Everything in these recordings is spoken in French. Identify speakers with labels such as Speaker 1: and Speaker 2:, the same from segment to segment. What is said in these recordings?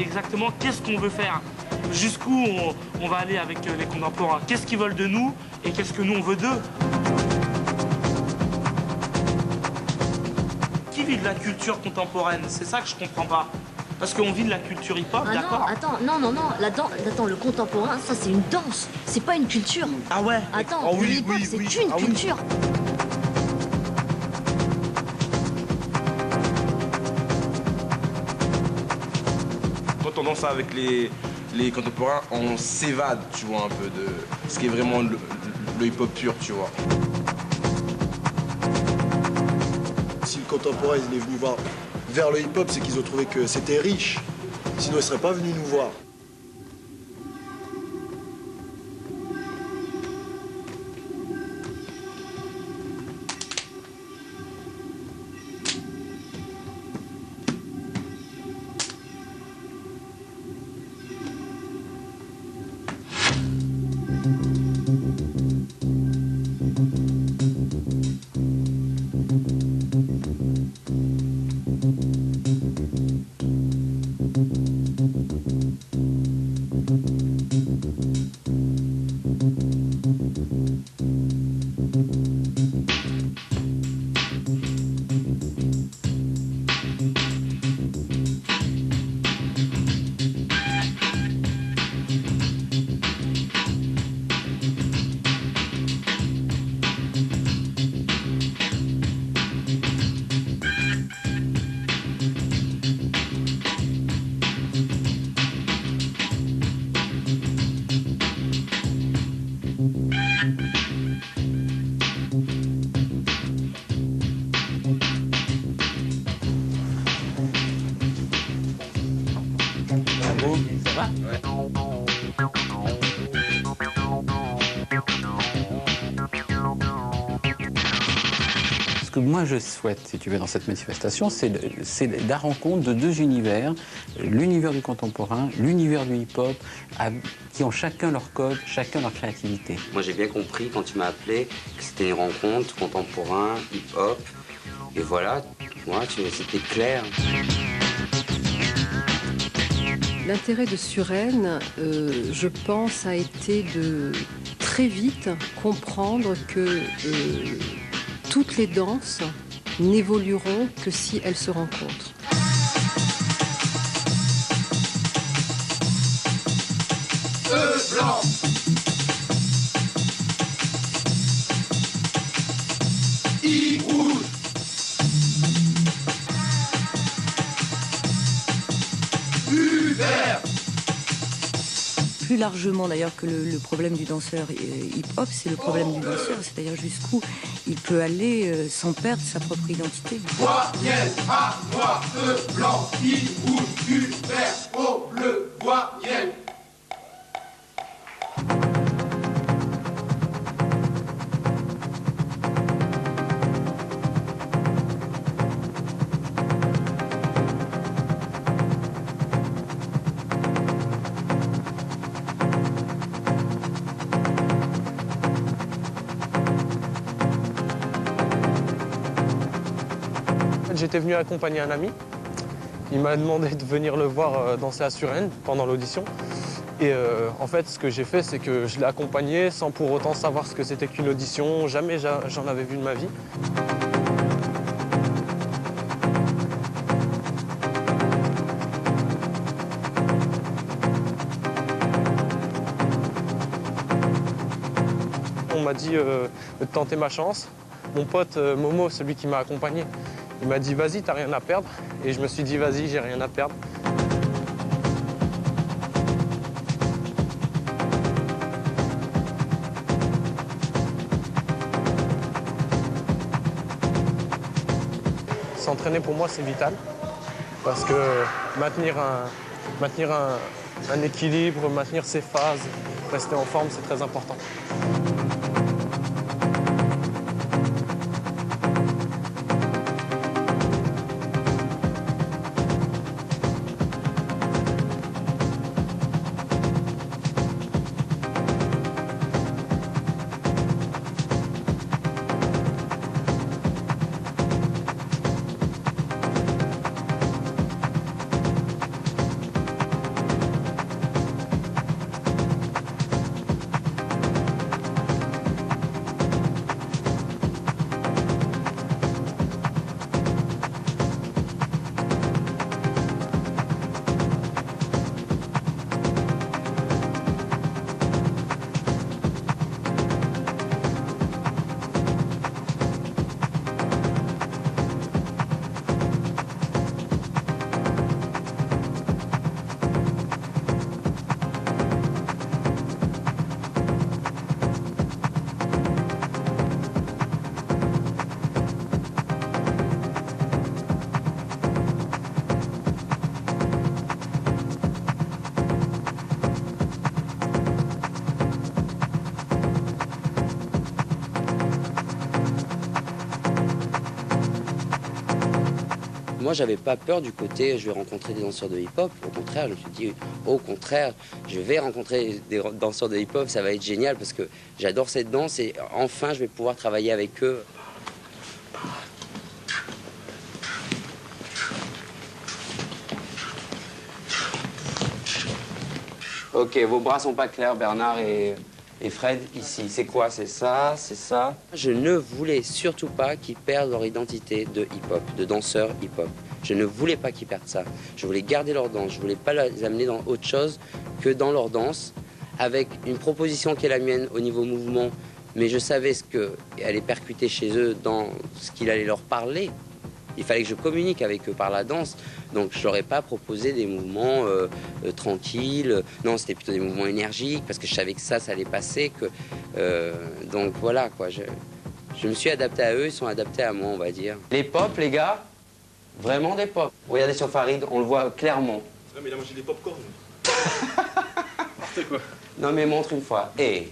Speaker 1: exactement qu'est-ce qu'on veut faire, jusqu'où on va aller avec les contemporains, qu'est-ce qu'ils veulent de nous et qu'est-ce que nous on veut d'eux. Qui vit de la culture contemporaine? C'est ça que je comprends pas. Parce qu'on vit de la culture hip-hop,
Speaker 2: ah
Speaker 1: d'accord?
Speaker 2: non, attends, le contemporain, ça c'est une danse, c'est pas une culture.
Speaker 1: Ah ouais?
Speaker 2: Attends,
Speaker 1: Oh,
Speaker 2: le
Speaker 1: oui,
Speaker 2: hip-hop
Speaker 1: oui,
Speaker 2: c'est
Speaker 1: oui.
Speaker 2: une culture.
Speaker 3: Quand on danse avec les contemporains, on s'évade, tu vois, un peu de ce qui est vraiment le hip-hop pur, tu vois.
Speaker 4: Si le contemporain il est venu voir vers le hip-hop, c'est qu'ils ont trouvé que c'était riche. Sinon, ils ne seraient pas venus nous voir.
Speaker 1: Ça va?
Speaker 3: Ouais.
Speaker 5: Ce que moi je souhaite, si tu veux, dans cette manifestation, c'est la rencontre de deux univers, l'univers du contemporain, l'univers du hip-hop, qui ont chacun leur code, chacun leur créativité.
Speaker 6: Moi j'ai bien compris quand tu m'as appelé que c'était une rencontre contemporain, hip-hop, et voilà, c'était clair.
Speaker 7: L'intérêt de Suresnes, je pense, a été de très vite comprendre que toutes les danses n'évolueront que si elles se rencontrent.
Speaker 8: Blanc. Rouge. Vert.
Speaker 9: Plus largement d'ailleurs que le problème du danseur hip-hop, c'est le problème du danseur, c'est-à-dire jusqu'où il peut aller sans perdre sa propre identité.
Speaker 8: Voyelle, A, noir, E, blanc, I, rouge, U, vert, O, bleu, voyelle.
Speaker 10: J'étais venu accompagner un ami. Il m'a demandé de venir le voir danser à Suresnes pendant l'audition. Et en fait, ce que j'ai fait, c'est que je l'ai accompagné sans pour autant savoir ce que c'était qu'une audition. Jamais j'en avais vu de ma vie. On m'a dit de tenter ma chance. Mon pote Momo, celui qui m'a accompagné, il m'a dit vas-y, t'as rien à perdre. Et je me suis dit vas-y, j'ai rien à perdre. S'entraîner pour moi c'est vital. Parce que maintenir un équilibre, maintenir ses phases, rester en forme, c'est très important.
Speaker 6: moi, j'avais pas peur du côté je vais rencontrer des danseurs de hip-hop. Au contraire, je me suis dit, au contraire, je vais rencontrer des danseurs de hip-hop, ça va être génial parce que j'adore cette danse et enfin, je vais pouvoir travailler avec eux. Ok, vos bras sont pas clairs, Bernard et Fred, ici. C'est quoi? C'est ça? C'est ça? Je ne voulais surtout pas qu'ils perdent leur identité de hip-hop, de danseurs hip-hop. Je ne voulais pas qu'ils perdent ça. Je voulais garder leur danse. Je voulais pas les amener dans autre chose que dans leur danse, avec une proposition qui est la mienne au niveau mouvement. Mais je savais ce qu'elle allait percuter chez eux dans ce qu'il allait leur parler. Il fallait que je communique avec eux par la danse. Donc je leur ai pas proposé des mouvements tranquilles. Non, c'était plutôt des mouvements énergiques parce que je savais que ça allait passer. Donc voilà, quoi. Je me suis adapté à eux, ils sont adaptés à moi, on va dire. Les pop, les gars, vraiment des pop. Regardez sur Farid, on le voit clairement.
Speaker 3: Non, mais il a mangé des pop-corn. C'est quoi?
Speaker 6: Non, mais montre une fois. Et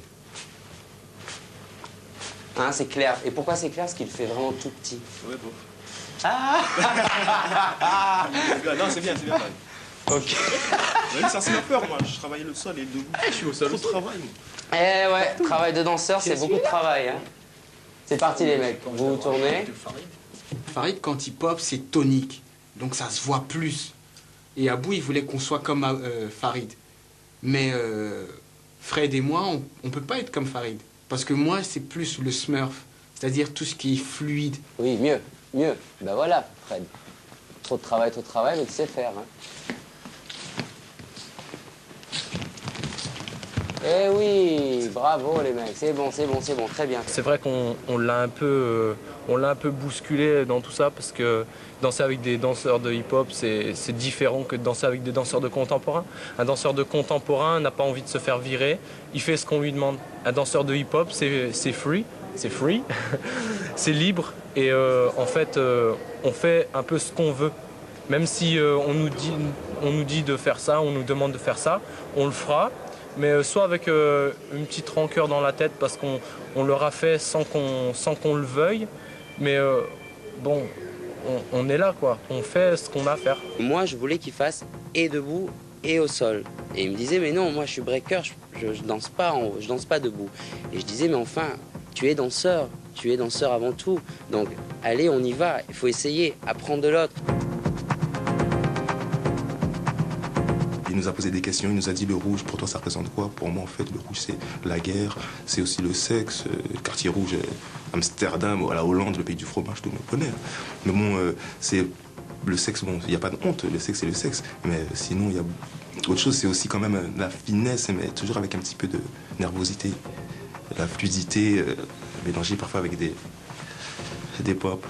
Speaker 6: hein, c'est clair. Et pourquoi c'est clair? Parce qu'il fait vraiment tout petit.
Speaker 3: Ouais, bon.
Speaker 6: Ah
Speaker 3: non, c'est bien, pareil.
Speaker 6: Ok.
Speaker 3: Ça, c'est ma peur, moi. Je travaillais le sol et debout. Je suis au sol. Trop de travail, moi.
Speaker 6: Eh ouais, travail de danseur, c'est beaucoup de travail. Hein. C'est parti, les mecs. Vous vous tournez.
Speaker 11: Farid, quand il pop, c'est tonique. Donc ça se voit plus. Et Abou, il voulait qu'on soit comme Farid. Mais Fred et moi, on peut pas être comme Farid. Parce que moi, c'est plus le smurf. C'est-à-dire tout ce qui est fluide.
Speaker 6: Oui, mieux. Ben voilà, Fred. Trop de travail, mais tu sais faire. Hein. Eh oui, bravo les mecs, c'est bon, très bien.
Speaker 10: C'est vrai qu'on l'a un peu bousculé dans tout ça parce que danser avec des danseurs de hip-hop, c'est différent que de danser avec des danseurs de contemporain. Un danseur de contemporain n'a pas envie de se faire virer, il fait ce qu'on lui demande. Un danseur de hip-hop, c'est free. C'est libre et en fait on fait un peu ce qu'on veut. Même si on nous dit de faire ça, on nous demande de faire ça, on le fera, mais soit avec une petite rancœur dans la tête parce qu'on l'aura fait sans qu'on le veuille, mais bon, on est là quoi, on fait ce qu'on a à faire.
Speaker 6: Moi je voulais qu'il fasse et debout et au sol. Et il me disait mais non, moi je suis breaker, je danse pas en haut, je danse pas debout. Et je disais mais enfin, tu es danseur avant tout. Donc, allez, on y va. Il faut essayer, apprendre de l'autre.
Speaker 12: Il nous a posé des questions, il nous a dit le rouge, pour toi ça représente quoi? Pour moi en fait le rouge c'est la guerre, c'est aussi le sexe, quartier rouge, Amsterdam, la Hollande, le pays du fromage, tout le monde connaît. Mais bon, c'est le sexe, bon, il n'y a pas de honte, le sexe c'est le sexe. Mais sinon il y a autre chose, c'est aussi quand même la finesse, mais toujours avec un petit peu de nervosité. La fluidité mélangée parfois avec des pop.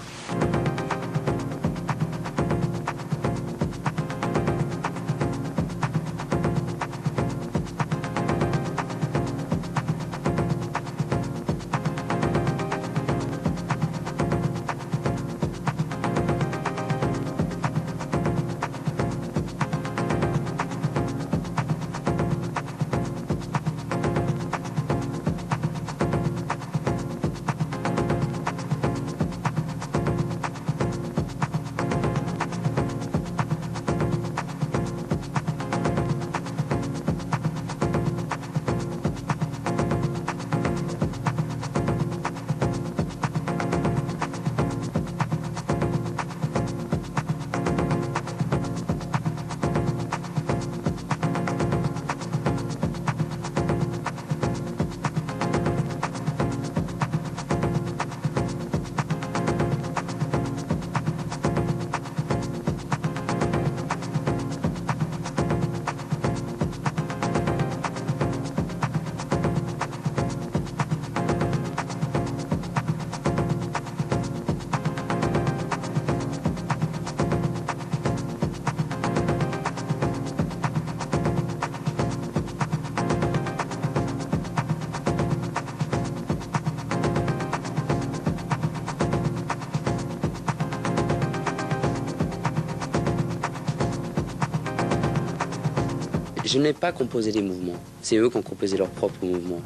Speaker 6: Je n'ai pas composé les mouvements, c'est eux qui ont composé leurs propres mouvements.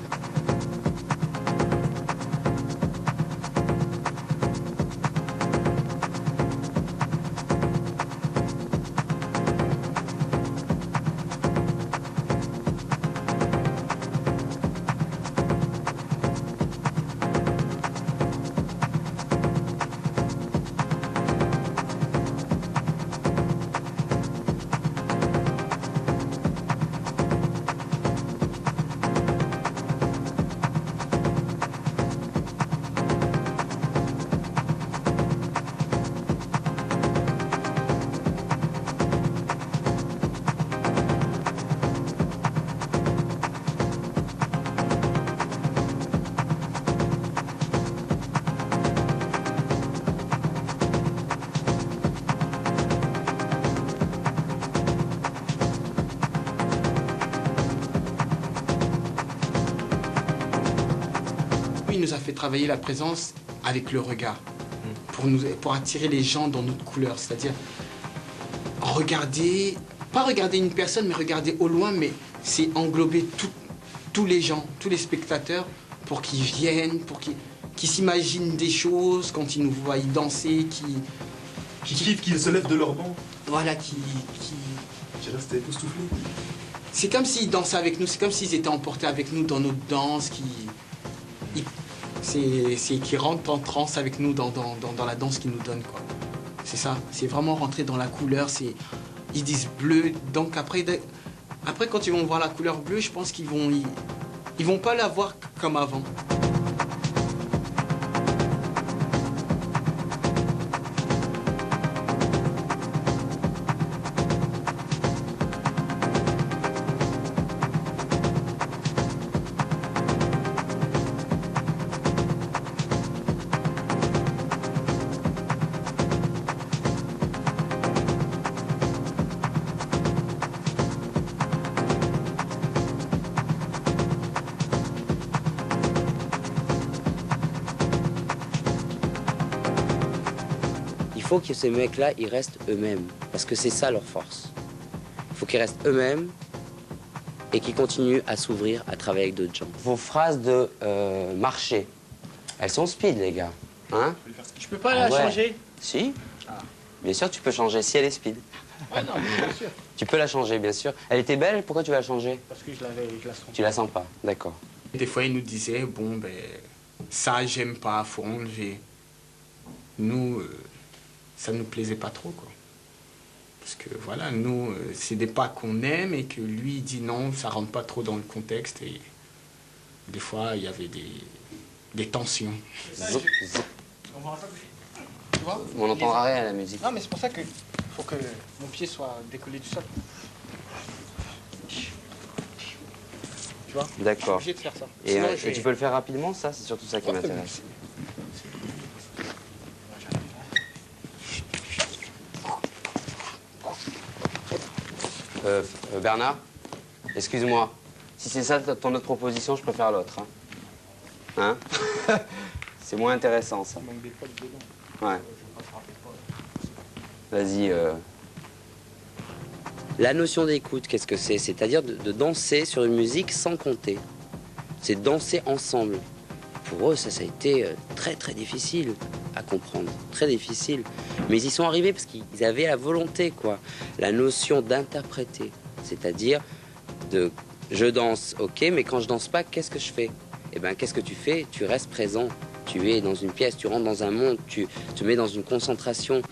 Speaker 11: il nous a fait travailler la présence avec le regard, pour attirer les gens dans notre couleur. C'est-à-dire regarder, pas regarder une personne, mais regarder au loin, mais c'est englober tous les gens, tous les spectateurs, pour qu'ils viennent, pour qu'ils s'imaginent des choses quand ils nous voient danser,
Speaker 12: Qui kiffent, qu'ils se lèvent de leur banc.
Speaker 11: Voilà,
Speaker 12: J'ai resté époustouflé.
Speaker 11: C'est comme s'ils dansaient avec nous, c'est comme s'ils étaient emportés avec nous dans notre danse, qui rentrent en transe avec nous dans la danse qu'ils nous donnent, quoi. C'est ça, c'est vraiment rentrer dans la couleur, ils disent bleu, donc après quand ils vont voir la couleur bleue, je pense qu'ils vont pas la voir comme avant.
Speaker 6: Il faut que ces mecs-là, ils restent eux-mêmes, parce que c'est ça leur force. Il faut qu'ils restent eux-mêmes et qu'ils continuent à s'ouvrir, à travailler avec d'autres gens. Vos phrases de marcher, elles sont speed, les gars. Hein?
Speaker 10: Je peux pas la changer?
Speaker 6: Si. Bien sûr, tu peux changer, si elle est speed.
Speaker 10: Ouais, non, bien sûr.
Speaker 6: Tu peux la changer, bien sûr. Elle était belle, pourquoi tu vas la changer?
Speaker 10: Parce que je la sens.
Speaker 6: Tu la sens pas, d'accord.
Speaker 11: Des fois, ils nous disaient, bon, ben, ça, j'aime pas, faut enlever. Nous, ça nous plaisait pas trop, quoi. Parce que, voilà, nous, c'est des pas qu'on aime et que lui, il dit non, ça rentre pas trop dans le contexte. Et des fois, il y avait des tensions.
Speaker 6: On n'entendra rien à la musique.
Speaker 10: Non, mais c'est pour ça qu'il faut que mon pied soit décollé du sol. Tu vois?
Speaker 6: D'accord.
Speaker 10: Je suis obligé de faire ça.
Speaker 6: Et,
Speaker 10: Sinon,
Speaker 6: et tu peux le faire rapidement, ça? C'est surtout ça qui m'intéresse. Bernard, excuse-moi. Si c'est ça ton autre proposition, je préfère l'autre. Hein, c'est moins intéressant, ça. Ouais. Vas-y. La notion d'écoute, qu'est-ce que c'est? C'est-à-dire de danser sur une musique sans compter. C'est danser ensemble. Pour eux, ça a été très très difficile à comprendre, très difficile. Mais ils y sont arrivés parce qu'ils avaient la volonté, quoi. La notion d'interpréter, c'est-à-dire de je danse, ok, mais quand je danse pas, qu'est-ce que je fais? Eh bien, qu'est-ce que tu fais? Tu restes présent. Tu es dans une pièce, tu rentres dans un monde, tu te mets dans une concentration.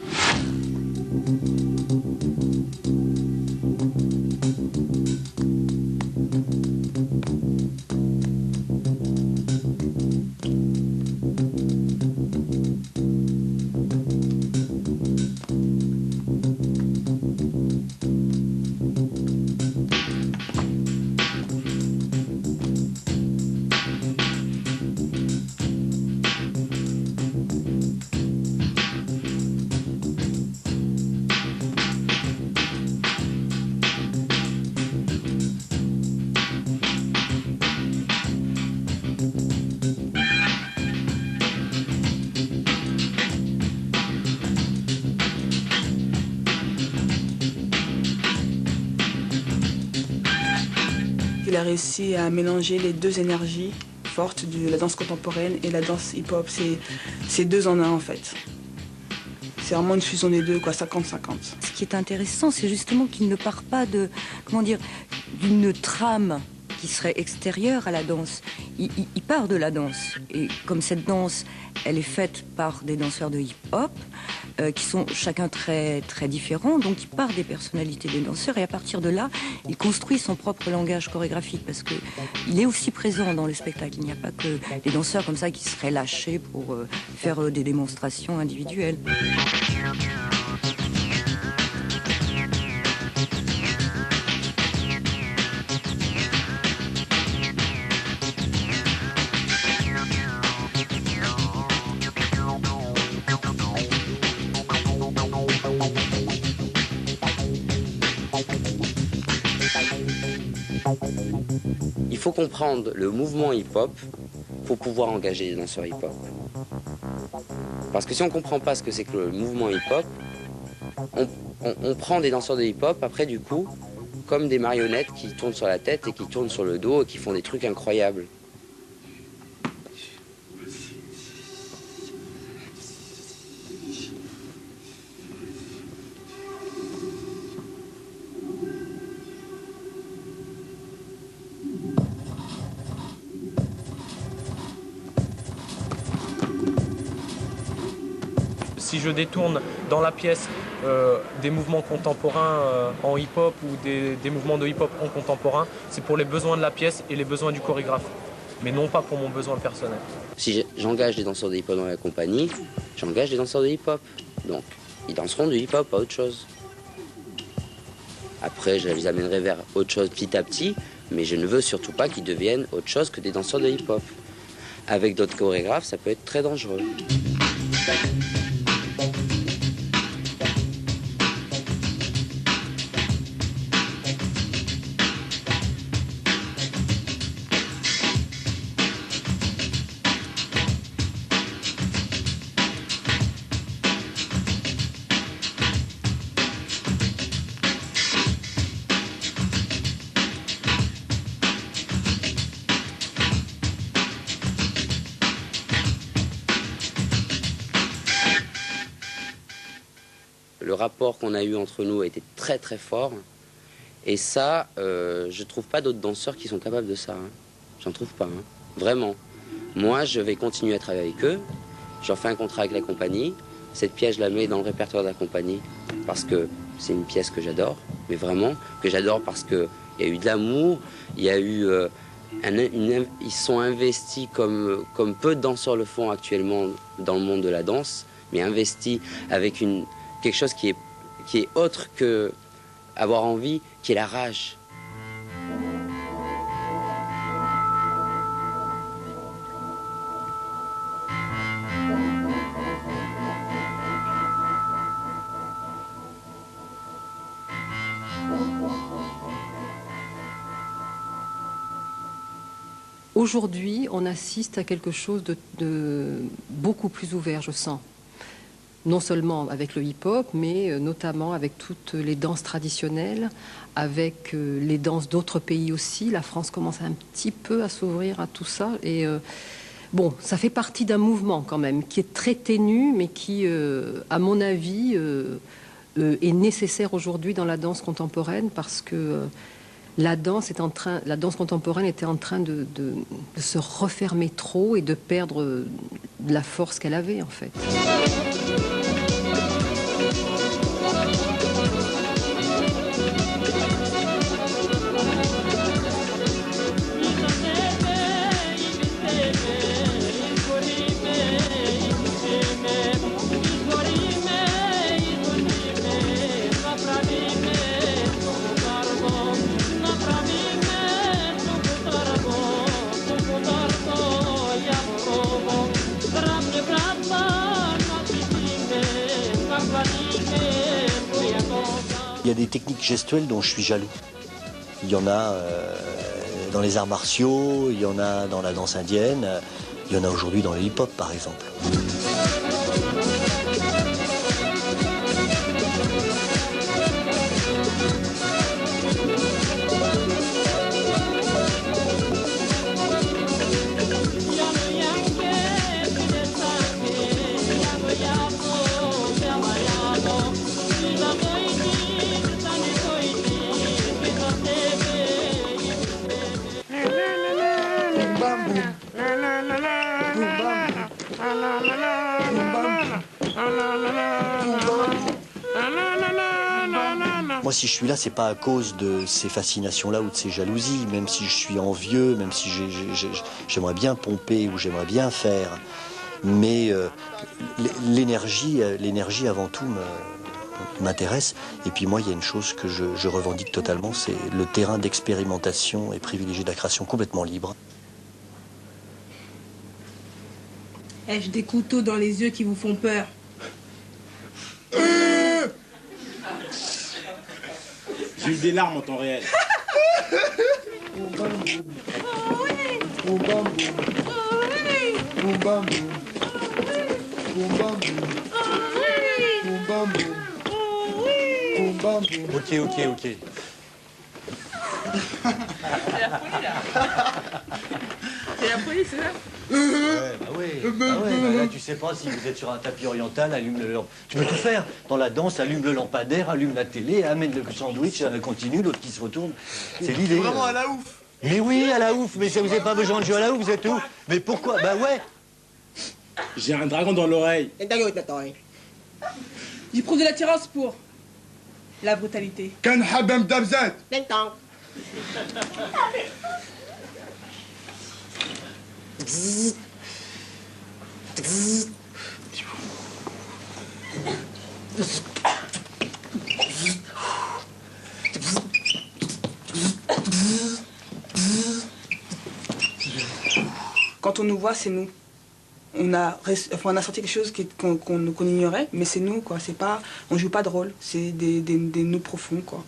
Speaker 13: Il a réussi à mélanger les deux énergies fortes de la danse contemporaine et la danse hip-hop. C'est deux en un, en fait. C'est vraiment une fusion des deux, quoi, 50-50.
Speaker 9: Ce qui est intéressant, c'est justement qu'il ne part pas de, comment dire, d'une trame qui serait extérieure à la danse. Il part de la danse. Et comme cette danse, elle est faite par des danseurs de hip-hop, qui sont chacun très, très différents. Donc il part des personnalités des danseurs et à partir de là, il construit son propre langage chorégraphique parce qu'il est aussi présent dans le spectacle. Il n'y a pas que des danseurs comme ça qui seraient lâchés pour faire des démonstrations individuelles.
Speaker 6: Il faut comprendre le mouvement hip-hop, il pour pouvoir engager des danseurs hip-hop. Parce que si on ne comprend pas ce que c'est que le mouvement hip-hop, on prend des danseurs de hip-hop, après du coup, comme des marionnettes qui tournent sur la tête et qui tournent sur le dos et qui font des trucs incroyables.
Speaker 10: Si je détourne dans la pièce des mouvements contemporains en hip-hop ou des mouvements de hip-hop en contemporain, c'est pour les besoins de la pièce et les besoins du chorégraphe, mais non pas pour mon besoin personnel.
Speaker 6: Si j'engage des danseurs de hip-hop dans la compagnie, j'engage des danseurs de hip-hop. Donc, ils danseront du hip-hop, pas autre chose. Après, je les amènerai vers autre chose petit à petit, mais je ne veux surtout pas qu'ils deviennent autre chose que des danseurs de hip-hop. Avec d'autres chorégraphes, ça peut être très dangereux. Le rapport qu'on a eu entre nous a été très très fort. Et ça, je trouve pas d'autres danseurs qui sont capables de ça. Hein. J'en trouve pas, hein. Vraiment. Moi, je vais continuer à travailler avec eux. J'en fais un contrat avec la compagnie. Cette pièce, je la mets dans le répertoire de la compagnie parce que c'est une pièce que j'adore. Mais vraiment, que j'adore parce qu'il y a eu de l'amour, il y a eu... ils sont investis comme peu de danseurs le font actuellement dans le monde de la danse, mais investis avec quelque chose qui est autre que avoir envie, qui est la rage.
Speaker 7: Aujourd'hui, on assiste à quelque chose de beaucoup plus ouvert, je sens. Non seulement avec le hip-hop, mais notamment avec toutes les danses traditionnelles, avec les danses d'autres pays aussi. La France commence un petit peu à s'ouvrir à tout ça. Et bon, ça fait partie d'un mouvement quand même, qui est très ténu, mais qui, à mon avis, est nécessaire aujourd'hui dans la danse contemporaine, parce que la danse contemporaine était en train de se refermer trop et de perdre la force qu'elle avait, en fait.
Speaker 14: Il y a des techniques gestuelles dont je suis jaloux. Il y en a dans les arts martiaux, il y en a dans la danse indienne, il y en a aujourd'hui dans le hip-hop par exemple. Moi, si je suis là, c'est pas à cause de ces fascinations-là ou de ces jalousies, même si je suis envieux, même si j'aimerais bien pomper ou j'aimerais bien faire. Mais l'énergie avant tout m'intéresse. Et puis moi, il y a une chose que je revendique totalement, c'est le terrain d'expérimentation et privilégié de la création complètement libre.
Speaker 13: Ai-je des couteaux dans les yeux qui vous font peur?
Speaker 15: J'ai eu des larmes en temps réel.
Speaker 4: Boum bam boum. Boum bam boum. Boum bam boum. Boum bam boum.
Speaker 14: Ok.
Speaker 13: C'est la police, là.
Speaker 14: Là, tu sais pas si vous êtes sur un tapis oriental, allume le lampe. Tu peux tout faire. Dans la danse, allume le lampadaire, allume la télé, amène le sandwich, continue, l'autre qui se retourne. C'est l'idée.
Speaker 4: Vraiment à la ouf.
Speaker 14: Mais oui, à la ouf. Mais ça, vous n'avez pas besoin de jouer à la ouf, vous êtes où? Mais pourquoi? Bah ouais.
Speaker 15: J'ai un dragon dans l'oreille.
Speaker 13: J'ai pris de l'attirance pour la brutalité.
Speaker 8: كان حبم دبزات.
Speaker 13: Quand on nous voit, c'est nous. On a sorti quelque chose qu'on ignorait, mais c'est nous, quoi. C'est pas, on joue pas de rôle, c'est des nous profonds, quoi.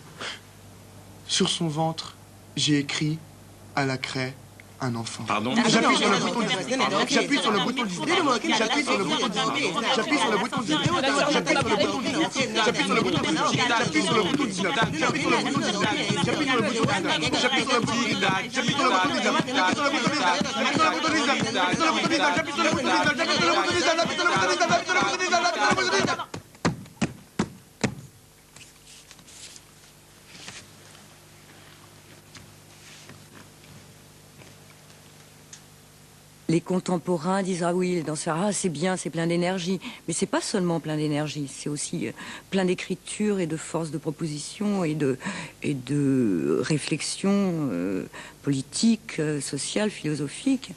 Speaker 4: Sur son ventre, j'ai écrit à la craie un enfant.
Speaker 3: Pardon?
Speaker 4: J'appuie sur le bouton du J'appuie sur le bouton du J'appuie sur le bouton du J'appuie sur le bouton du J'appuie sur le bouton du J'appuie sur le bouton du J'appuie sur le bouton du J'appuie sur le bouton du J'appuie sur le bouton du J'appuie sur le bouton du J'appuie sur le bouton du J'appuie sur le bouton du J'appuie sur le bouton du J'appuie sur le bouton du J'appuie sur le bouton du J'appuie sur le bouton du J'appuie sur le bouton du J'appuie sur le bouton du J'appuie sur le bouton du
Speaker 9: Les contemporains disent ah oui, les danseurs, ah c'est bien, c'est plein d'énergie. Mais c'est pas seulement plein d'énergie, c'est aussi plein d'écriture et de force de proposition et de réflexion politique, sociale, philosophique.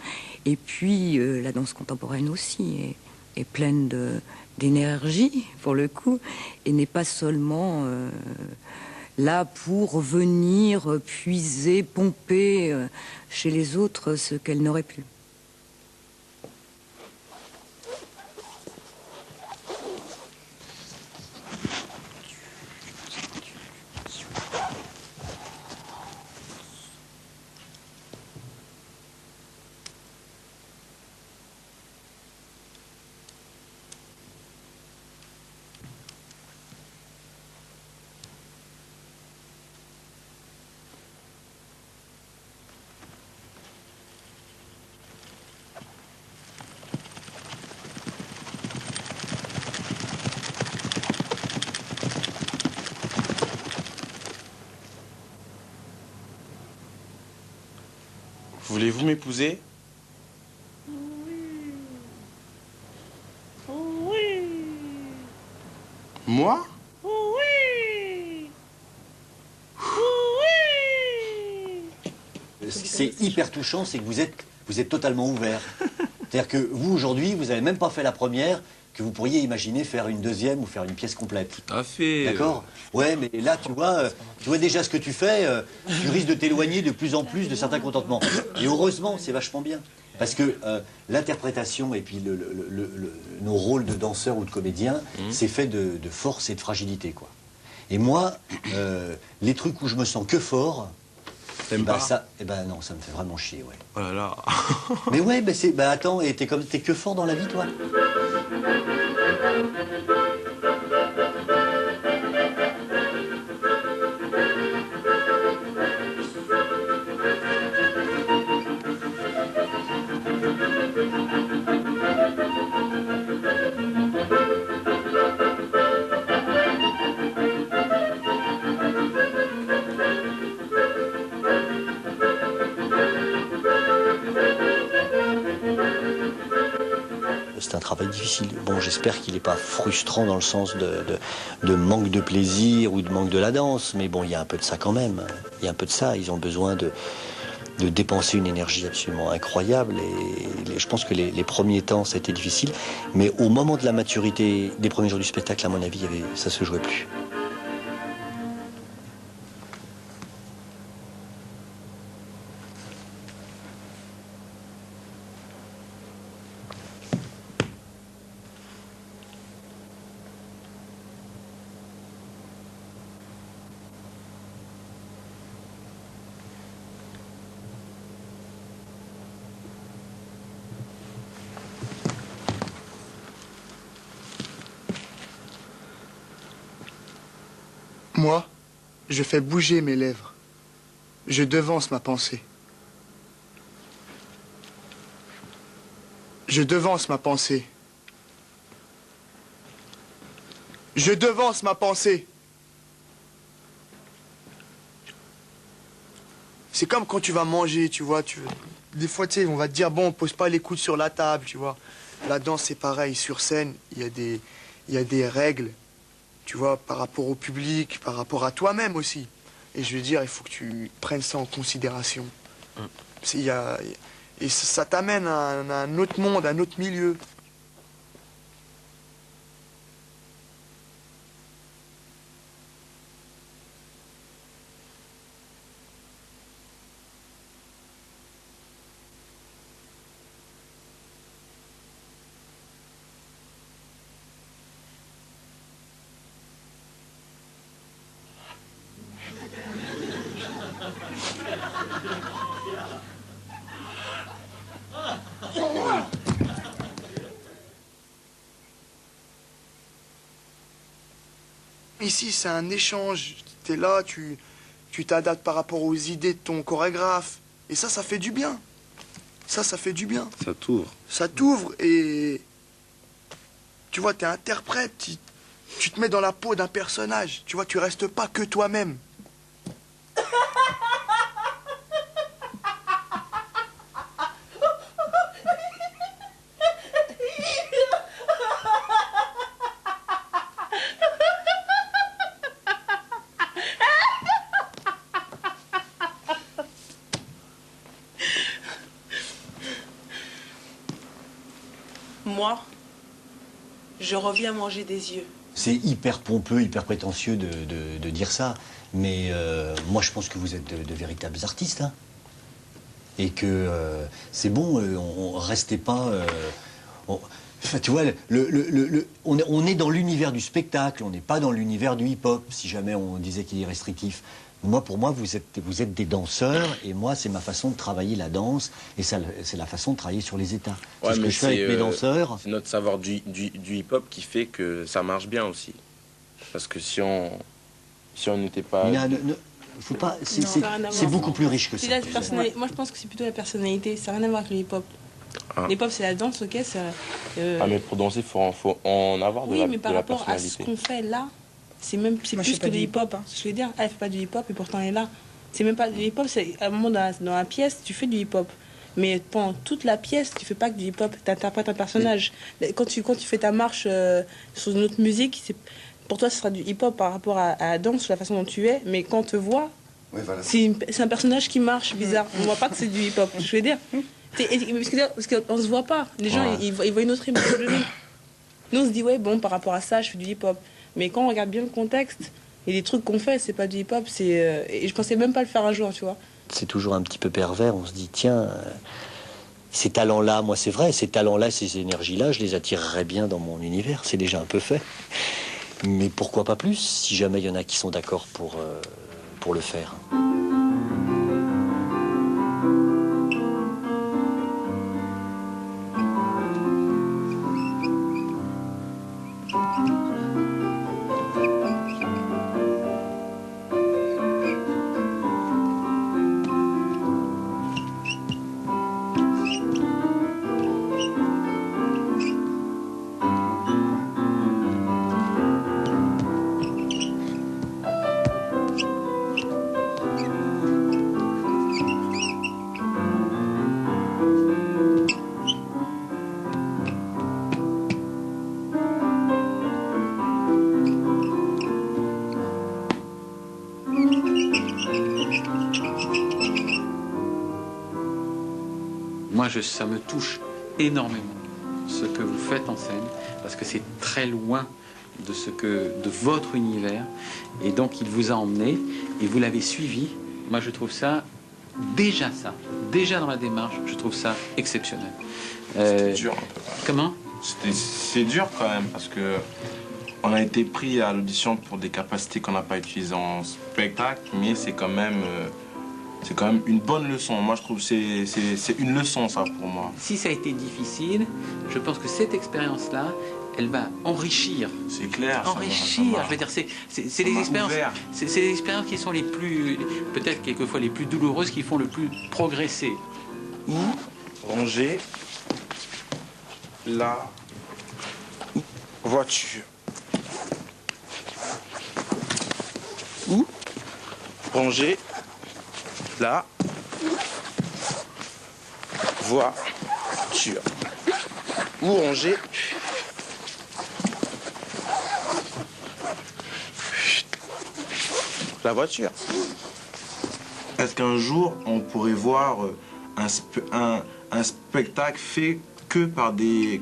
Speaker 9: Et puis la danse contemporaine aussi est pleine d'énergie pour le coup et n'est pas seulement là pour venir puiser, pomper chez les autres ce qu'elle n'aurait pu.
Speaker 3: Voulez-vous m'épouser? Moi?
Speaker 14: Ce qui c'est hyper touchant, c'est que vous êtes totalement ouvert. C'est-à-dire que vous, aujourd'hui, vous n'avez même pas fait la première, que vous pourriez imaginer faire une deuxième ou faire une pièce complète.
Speaker 3: Tout à fait.
Speaker 14: D'accord? Ouais, mais là, tu vois déjà ce que tu fais, tu risques de t'éloigner de plus en plus de certains contentements. Et heureusement, c'est vachement bien. Parce que l'interprétation et puis nos rôles de danseurs ou de comédiens, c'est fait de force et de fragilité, quoi. Et moi, les trucs où je me sens que fort,
Speaker 3: t'aimes pas?
Speaker 14: Ça, non, ça me fait vraiment chier, ouais.
Speaker 3: Oh là là.
Speaker 14: Mais ouais, attends, et t'es que fort dans la vie, toi? C'est un travail difficile. Bon, j'espère qu'il n'est pas frustrant dans le sens de manque de plaisir ou de manque de la danse, mais bon, il y a un peu de ça quand même. Il y a un peu de ça. Ils ont besoin de dépenser une énergie absolument incroyable. Et je pense que les premiers temps, ça a été difficile. Mais au moment de la maturité des premiers jours du spectacle, à mon avis, ça se jouait plus.
Speaker 4: Moi, je fais bouger mes lèvres. Je devance ma pensée. Je devance ma pensée. Je devance ma pensée. C'est comme quand tu vas manger, tu vois. Des fois, tu sais, on va te dire, bon, on pose pas les coudes sur la table, tu vois. La danse, c'est pareil. Sur scène, il y a des règles, tu vois, par rapport au public, par rapport à toi-même aussi. Et je veux dire, il faut que tu prennes ça en considération. Et ça t'amène à un autre monde, à un autre milieu. Ici, c'est un échange. T'es là, tu t'adaptes par rapport aux idées de ton chorégraphe. Et ça fait du bien. Ça fait du bien.
Speaker 3: Ça t'ouvre.
Speaker 4: Ça t'ouvre et... Tu vois, t'es interprète. Tu te mets dans la peau d'un personnage. Tu vois, tu restes pas que toi-même.
Speaker 16: Moi, je reviens manger des yeux.
Speaker 14: C'est hyper pompeux, hyper prétentieux de dire ça, mais moi je pense que vous êtes de véritables artistes, hein. Et que c'est bon, restez pas... Enfin, tu vois, on est dans l'univers du spectacle, on n'est pas dans l'univers du hip-hop, si jamais on disait qu'il est restrictif. Moi, pour moi, vous êtes des danseurs, et moi, c'est ma façon de travailler la danse, et c'est la façon de travailler sur les états.
Speaker 3: Ouais,
Speaker 14: c'est ce que je fais avec mes danseurs.
Speaker 3: C'est notre savoir du hip-hop qui fait que ça marche bien aussi. Parce que si on n'était pas...
Speaker 14: Faut pas, c'est beaucoup plus riche que ça.
Speaker 16: Moi, je pense que c'est plutôt la personnalité. Ça n'a rien à voir avec le hip-hop.
Speaker 3: Ah.
Speaker 16: L'hip-hop, c'est la danse, ok.
Speaker 3: Ah, mais pour danser, il faut en avoir de la personnalité. Oui, mais
Speaker 16: par rapport à ce qu'on fait là, c'est plus que du hip-hop. Hein. Je veux dire, elle fait pas du hip-hop et pourtant elle est là. C'est même pas du hip-hop, c'est à un moment dans la pièce, tu fais du hip-hop. Mais pendant toute la pièce, tu fais pas que du hip-hop, tu interprètes un personnage. Quand tu fais ta marche sur une autre musique, pour toi, ce sera du hip-hop par rapport à la danse, la façon dont tu es. Mais quand on te voit,
Speaker 12: ouais, voilà.
Speaker 16: C'est un personnage qui marche bizarre. On voit pas que c'est du hip-hop, je veux dire. Parce qu'on se voit pas. Les gens, ils voient une autre image de nous. Nous, on se dit, ouais, bon, par rapport à ça, je fais du hip-hop. Mais quand on regarde bien le contexte, et les trucs qu'on fait, c'est pas du hip-hop, et je pensais même pas le faire un jour, tu vois.
Speaker 14: C'est toujours un petit peu pervers, on se dit, tiens, ces talents-là, moi c'est vrai, ces talents-là, ces énergies-là, je les attirerais bien dans mon univers, c'est déjà un peu fait. Mais pourquoi pas plus, si jamais il y en a qui sont d'accord pour le faire.
Speaker 5: Moi, ça me touche énormément ce que vous faites en scène, parce que c'est très loin de votre univers, et donc il vous a emmené, et vous l'avez suivi. Moi, je trouve ça, déjà dans la démarche, je trouve ça exceptionnel.
Speaker 3: C'était dur un peu.
Speaker 5: Comment?
Speaker 3: C'est dur quand même, parce que on a été pris à l'audition pour des capacités qu'on n'a pas utilisées en spectacle, mais c'est quand même une bonne leçon. Moi, je trouve que c'est une leçon, ça, pour moi.
Speaker 5: Si ça a été difficile, je pense que cette expérience-là elle va enrichir.
Speaker 3: C'est clair.
Speaker 5: Enrichir, je veux dire, c'est les expériences, c'est les expériences qui sont les plus, peut-être quelquefois les plus douloureuses, qui font le plus progresser.
Speaker 3: Où ranger la voiture? Où ranger la voiture? Où ranger la voiture? Est-ce qu'un jour on pourrait voir un spectacle fait que par des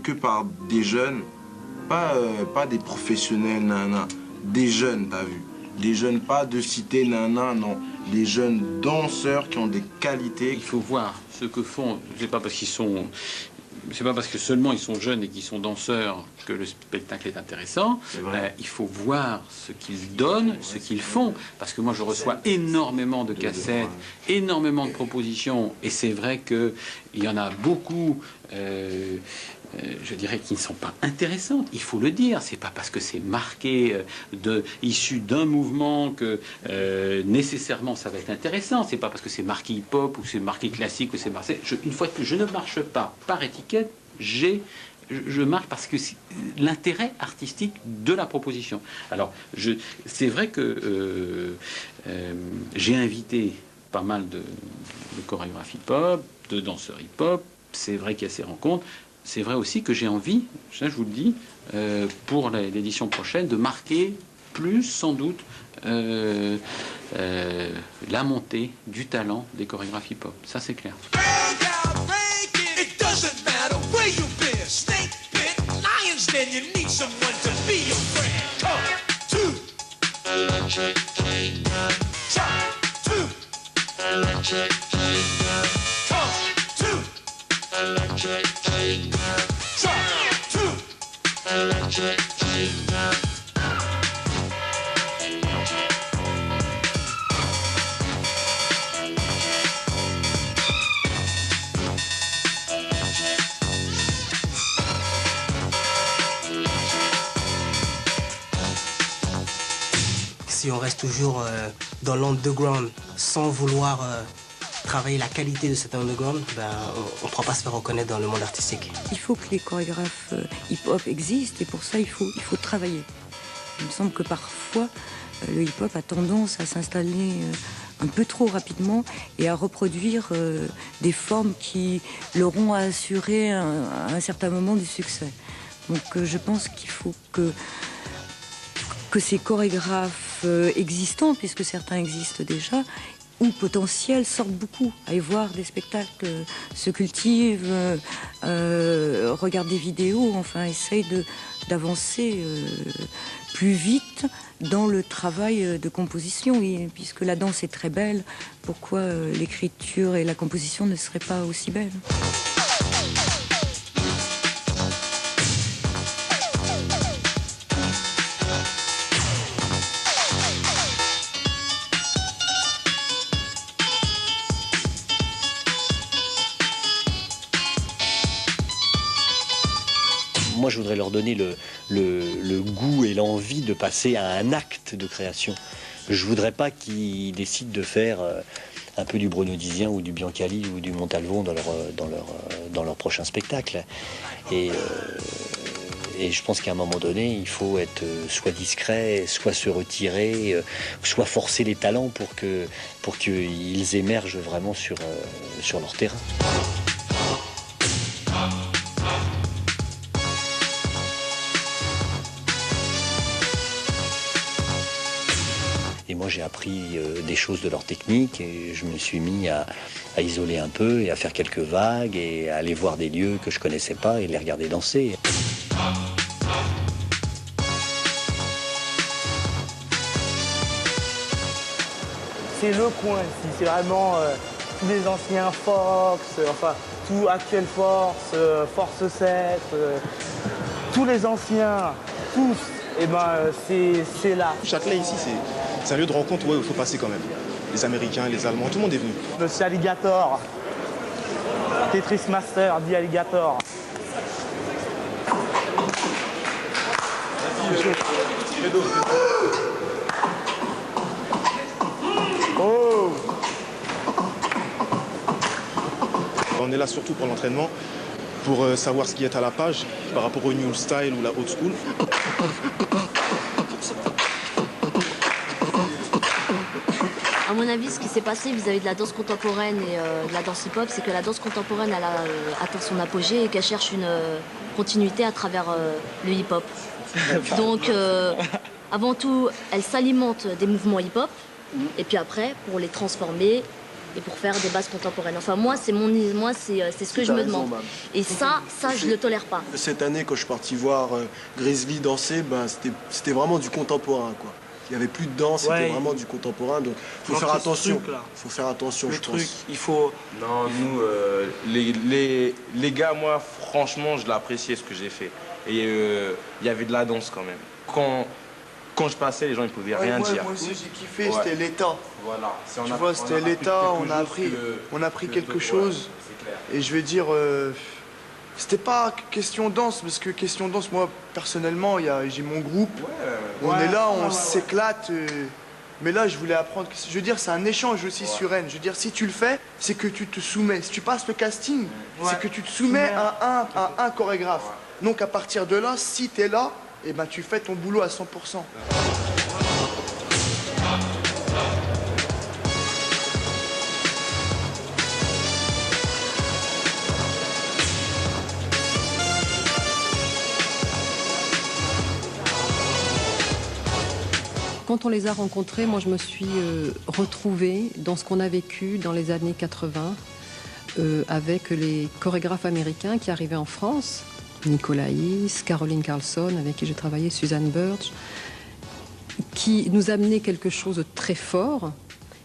Speaker 3: jeunes, pas des professionnels, nana, des jeunes, t'as vu? Des jeunes, pas de cité, nana, non. Des jeunes danseurs qui ont des qualités.
Speaker 5: Il faut voir ce que font, c'est pas parce qu'ils sont... C'est pas parce que seulement ils sont jeunes et qu'ils sont danseurs que le spectacle est intéressant. Il faut voir ce qu'ils donnent, ce qu'ils font. Parce que moi, je reçois énormément de cassettes, énormément de propositions. Et c'est vrai qu'il y en a beaucoup, je dirais, qui ne sont pas intéressantes. Il faut le dire. C'est pas parce que c'est marqué issu d'un mouvement que nécessairement ça va être intéressant. C'est pas parce que c'est marqué hip-hop ou c'est marqué classique ou c'est marqué... Une fois de plus, je ne marche pas par étiquette. Je marche parce que c'est l'intérêt artistique de la proposition. Alors, c'est vrai que j'ai invité pas mal de chorégraphes hip-hop, de danseurs hip-hop. C'est vrai qu'il y a ces rencontres. C'est vrai aussi que j'ai envie, ça je vous le dis, pour l'édition prochaine, de marquer plus, sans doute, la montée du talent des chorégraphes hip-hop. Ça, c'est clair.
Speaker 17: Si on reste toujours dans l'underground sans vouloir travailler la qualité de cet underground, ben, on ne pourra pas se faire reconnaître dans le monde artistique.
Speaker 9: Il faut que les chorégraphes hip-hop existent et pour ça, il faut travailler. Il me semble que parfois, le hip-hop a tendance à s'installer un peu trop rapidement et à reproduire des formes qui leur ont assuré à un certain moment du succès. Donc je pense qu'il faut que ces chorégraphes existants, puisque certains existent déjà, ou potentiels, sortent beaucoup, aillent voir des spectacles, se cultivent, regardent des vidéos, enfin essayent d'avancer plus vite dans le travail de composition. Et puisque la danse est très belle, pourquoi l'écriture et la composition ne seraient pas aussi belles ?
Speaker 14: Moi, je voudrais leur donner le goût et l'envie de passer à un acte de création. Je voudrais pas qu'ils décident de faire un peu du Bruno Dizien ou du Biancali ou du Montalvon dans leur prochain spectacle. Et je pense qu'à un moment donné, il faut être soit discret, soit se retirer, soit forcer les talents pour qu'ils émergent vraiment sur leur terrain. Et moi, j'ai appris des choses de leur technique et je me suis mis à isoler un peu et à faire quelques vagues et à aller voir des lieux que je connaissais pas et les regarder danser.
Speaker 1: C'est le coin ici, c'est vraiment tous les anciens Fox, enfin tout Actuel Force, Force 7, tous les anciens, tous, et ben c'est là.
Speaker 12: Châtelet ici, c'est un lieu de rencontre où il faut passer quand même. Les Américains, les Allemands, tout le monde est venu.
Speaker 1: Monsieur Alligator, Tetris Master, dit Alligator.
Speaker 4: Oh.
Speaker 12: On est là surtout pour l'entraînement, pour savoir ce qui est à la page par rapport au new style ou la old school.
Speaker 2: À mon avis, ce qui s'est passé vis-à-vis de la danse contemporaine et de la danse hip-hop, c'est que la danse contemporaine, elle a atteint son apogée et qu'elle cherche une continuité à travers le hip-hop. Donc, avant tout, elle s'alimente des mouvements hip-hop, et puis après, pour les transformer et pour faire des bases contemporaines. Enfin, moi, c'est ce que je me demande. Et ça, je le tolère pas.
Speaker 18: Cette année, quand je suis parti voir Grizzly danser, ben, c'était vraiment du contemporain, quoi. Il n'y avait plus de danse, c'était vraiment du contemporain, donc il faut faire attention. Il faut faire attention, je pense.
Speaker 1: Il faut...
Speaker 3: Non, nous, les gars, moi, franchement, je l'appréciais ce que j'ai fait. Et il y avait de la danse quand même. Quand je passais, les gens ne pouvaient rien dire.
Speaker 4: Moi aussi, j'ai kiffé, c'était l'état.
Speaker 3: Voilà.
Speaker 4: Tu vois, c'était l'état, on a appris quelque chose. Et je vais dire, c'était pas question danse, parce que question danse, moi, personnellement, j'ai mon groupe. On est là, on s'éclate. Mais là, je voulais apprendre. Je veux dire, c'est un échange aussi sur Rennes. Je veux dire, si tu le fais, c'est que tu te soumets. Si tu passes le casting, c'est que tu te soumets à un chorégraphe. Donc, à partir de là, si tu es là, eh ben, tu fais ton boulot à 100%.
Speaker 7: Quand on les a rencontrés, moi je me suis retrouvée dans ce qu'on a vécu dans les années 80 avec les chorégraphes américains qui arrivaient en France. Nicolas Hiss, Caroline Carlson, avec qui j'ai travaillé, Suzanne Birch, qui nous amenaient quelque chose de très fort.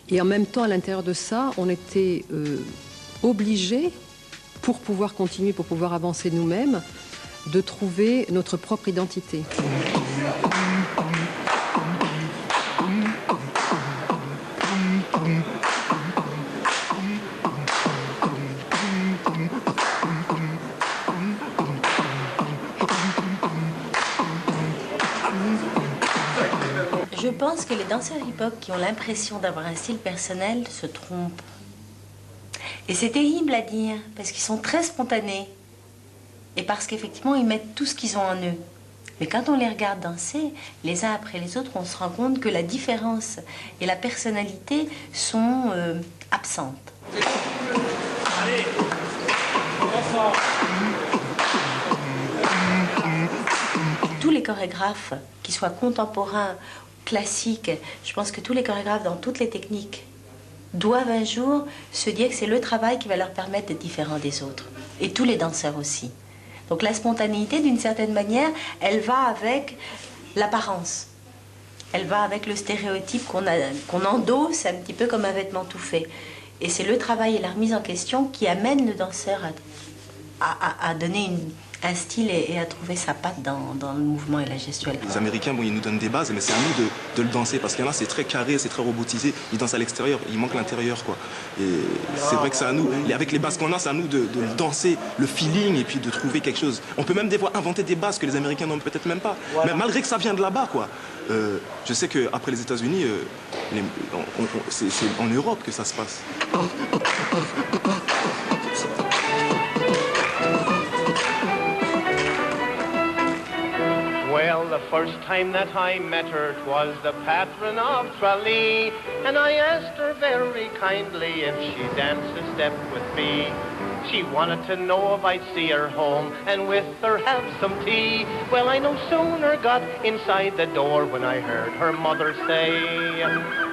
Speaker 7: Et en même temps, à l'intérieur de ça, on était obligés, pour pouvoir continuer, pour pouvoir avancer nous-mêmes, de trouver notre propre identité.
Speaker 19: Je pense que les danseurs hip-hop qui ont l'impression d'avoir un style personnel se trompent. Et c'est terrible à dire, parce qu'ils sont très spontanés. Et parce qu'effectivement, ils mettent tout ce qu'ils ont en eux. Mais quand on les regarde danser, les uns après les autres, on se rend compte que la différence et la personnalité sont absentes.
Speaker 8: Allez,
Speaker 19: Tous les chorégraphes, qu'ils soient contemporains, classiques, je pense que tous les chorégraphes dans toutes les techniques doivent un jour se dire que c'est le travail qui va leur permettre d'être différents des autres. Et tous les danseurs aussi. Donc la spontanéité, d'une certaine manière, elle va avec l'apparence. Elle va avec le stéréotype qu'on endosse un petit peu comme un vêtement tout fait. Et c'est le travail et la remise en question qui amène le danseur à donner un style et à trouver sa patte dans le mouvement et la gestuelle.
Speaker 12: Les Américains, bon, ils nous donnent des bases, mais c'est à nous de le danser, parce qu'il y en a, c'est très carré, c'est très robotisé. Ils dansent à l'extérieur, il manque l'intérieur, quoi. Et c'est vrai que c'est à nous, avec les bases qu'on a, c'est à nous de danser le feeling et puis de trouver quelque chose. On peut même des fois inventer des bases que les Américains n'ont peut-être même pas. Voilà. Mais malgré que ça vient de là-bas, quoi. Je sais qu'après les États-Unis, c'est en Europe que ça se passe.
Speaker 20: Well, the first time that I met her, 'twas the patron of Tralee, and I asked her very kindly if she'd dance a step with me. She wanted to know if I'd see her home and with her have some tea. Well, I no sooner got inside the door when I heard her mother say,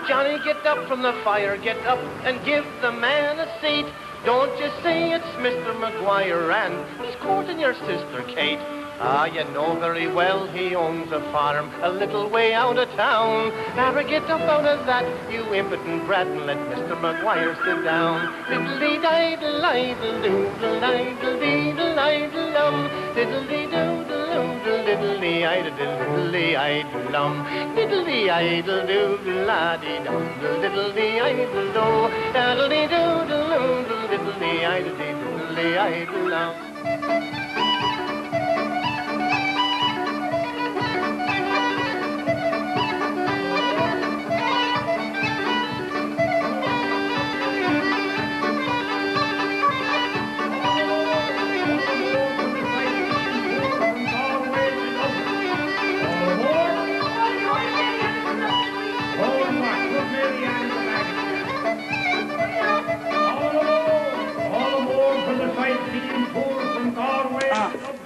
Speaker 20: Johnny, get up from the fire, get up and give the man a seat. Don't you see it's Mr. McGuire and he's courting your sister Kate. Ah, you know very well he owns a farm a little way out of town. Never get up out of that, you impotent brat, and let Mr. McGuire sit down. Diddly-diddle-idle-idle-diddle-idle-idle-um, diddly-doodle-diddly-idle-diddly-idle-um, diddly-idle-doodle-la-dee-dum, diddly-idle-do, daddly-doodle-diddly-idle-diddly-idle-um.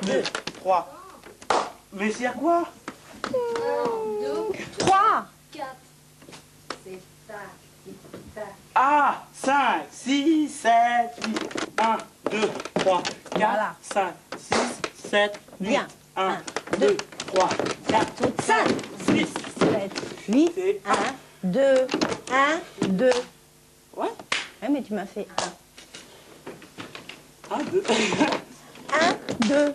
Speaker 1: 2, 3. Mais c'est à quoi?
Speaker 19: 3.
Speaker 2: 4. C'est parti.
Speaker 1: Ah, 5, 6, 7, 8. 1, 2, 3, 4, 5, 6, 7, 8. 1, 2, 3, 4, 5, 6,
Speaker 19: 7, 8. 1, 2, 1, 2. Ouais, mais tu m'as fait 1.
Speaker 1: 1, 2.
Speaker 19: 1, 2.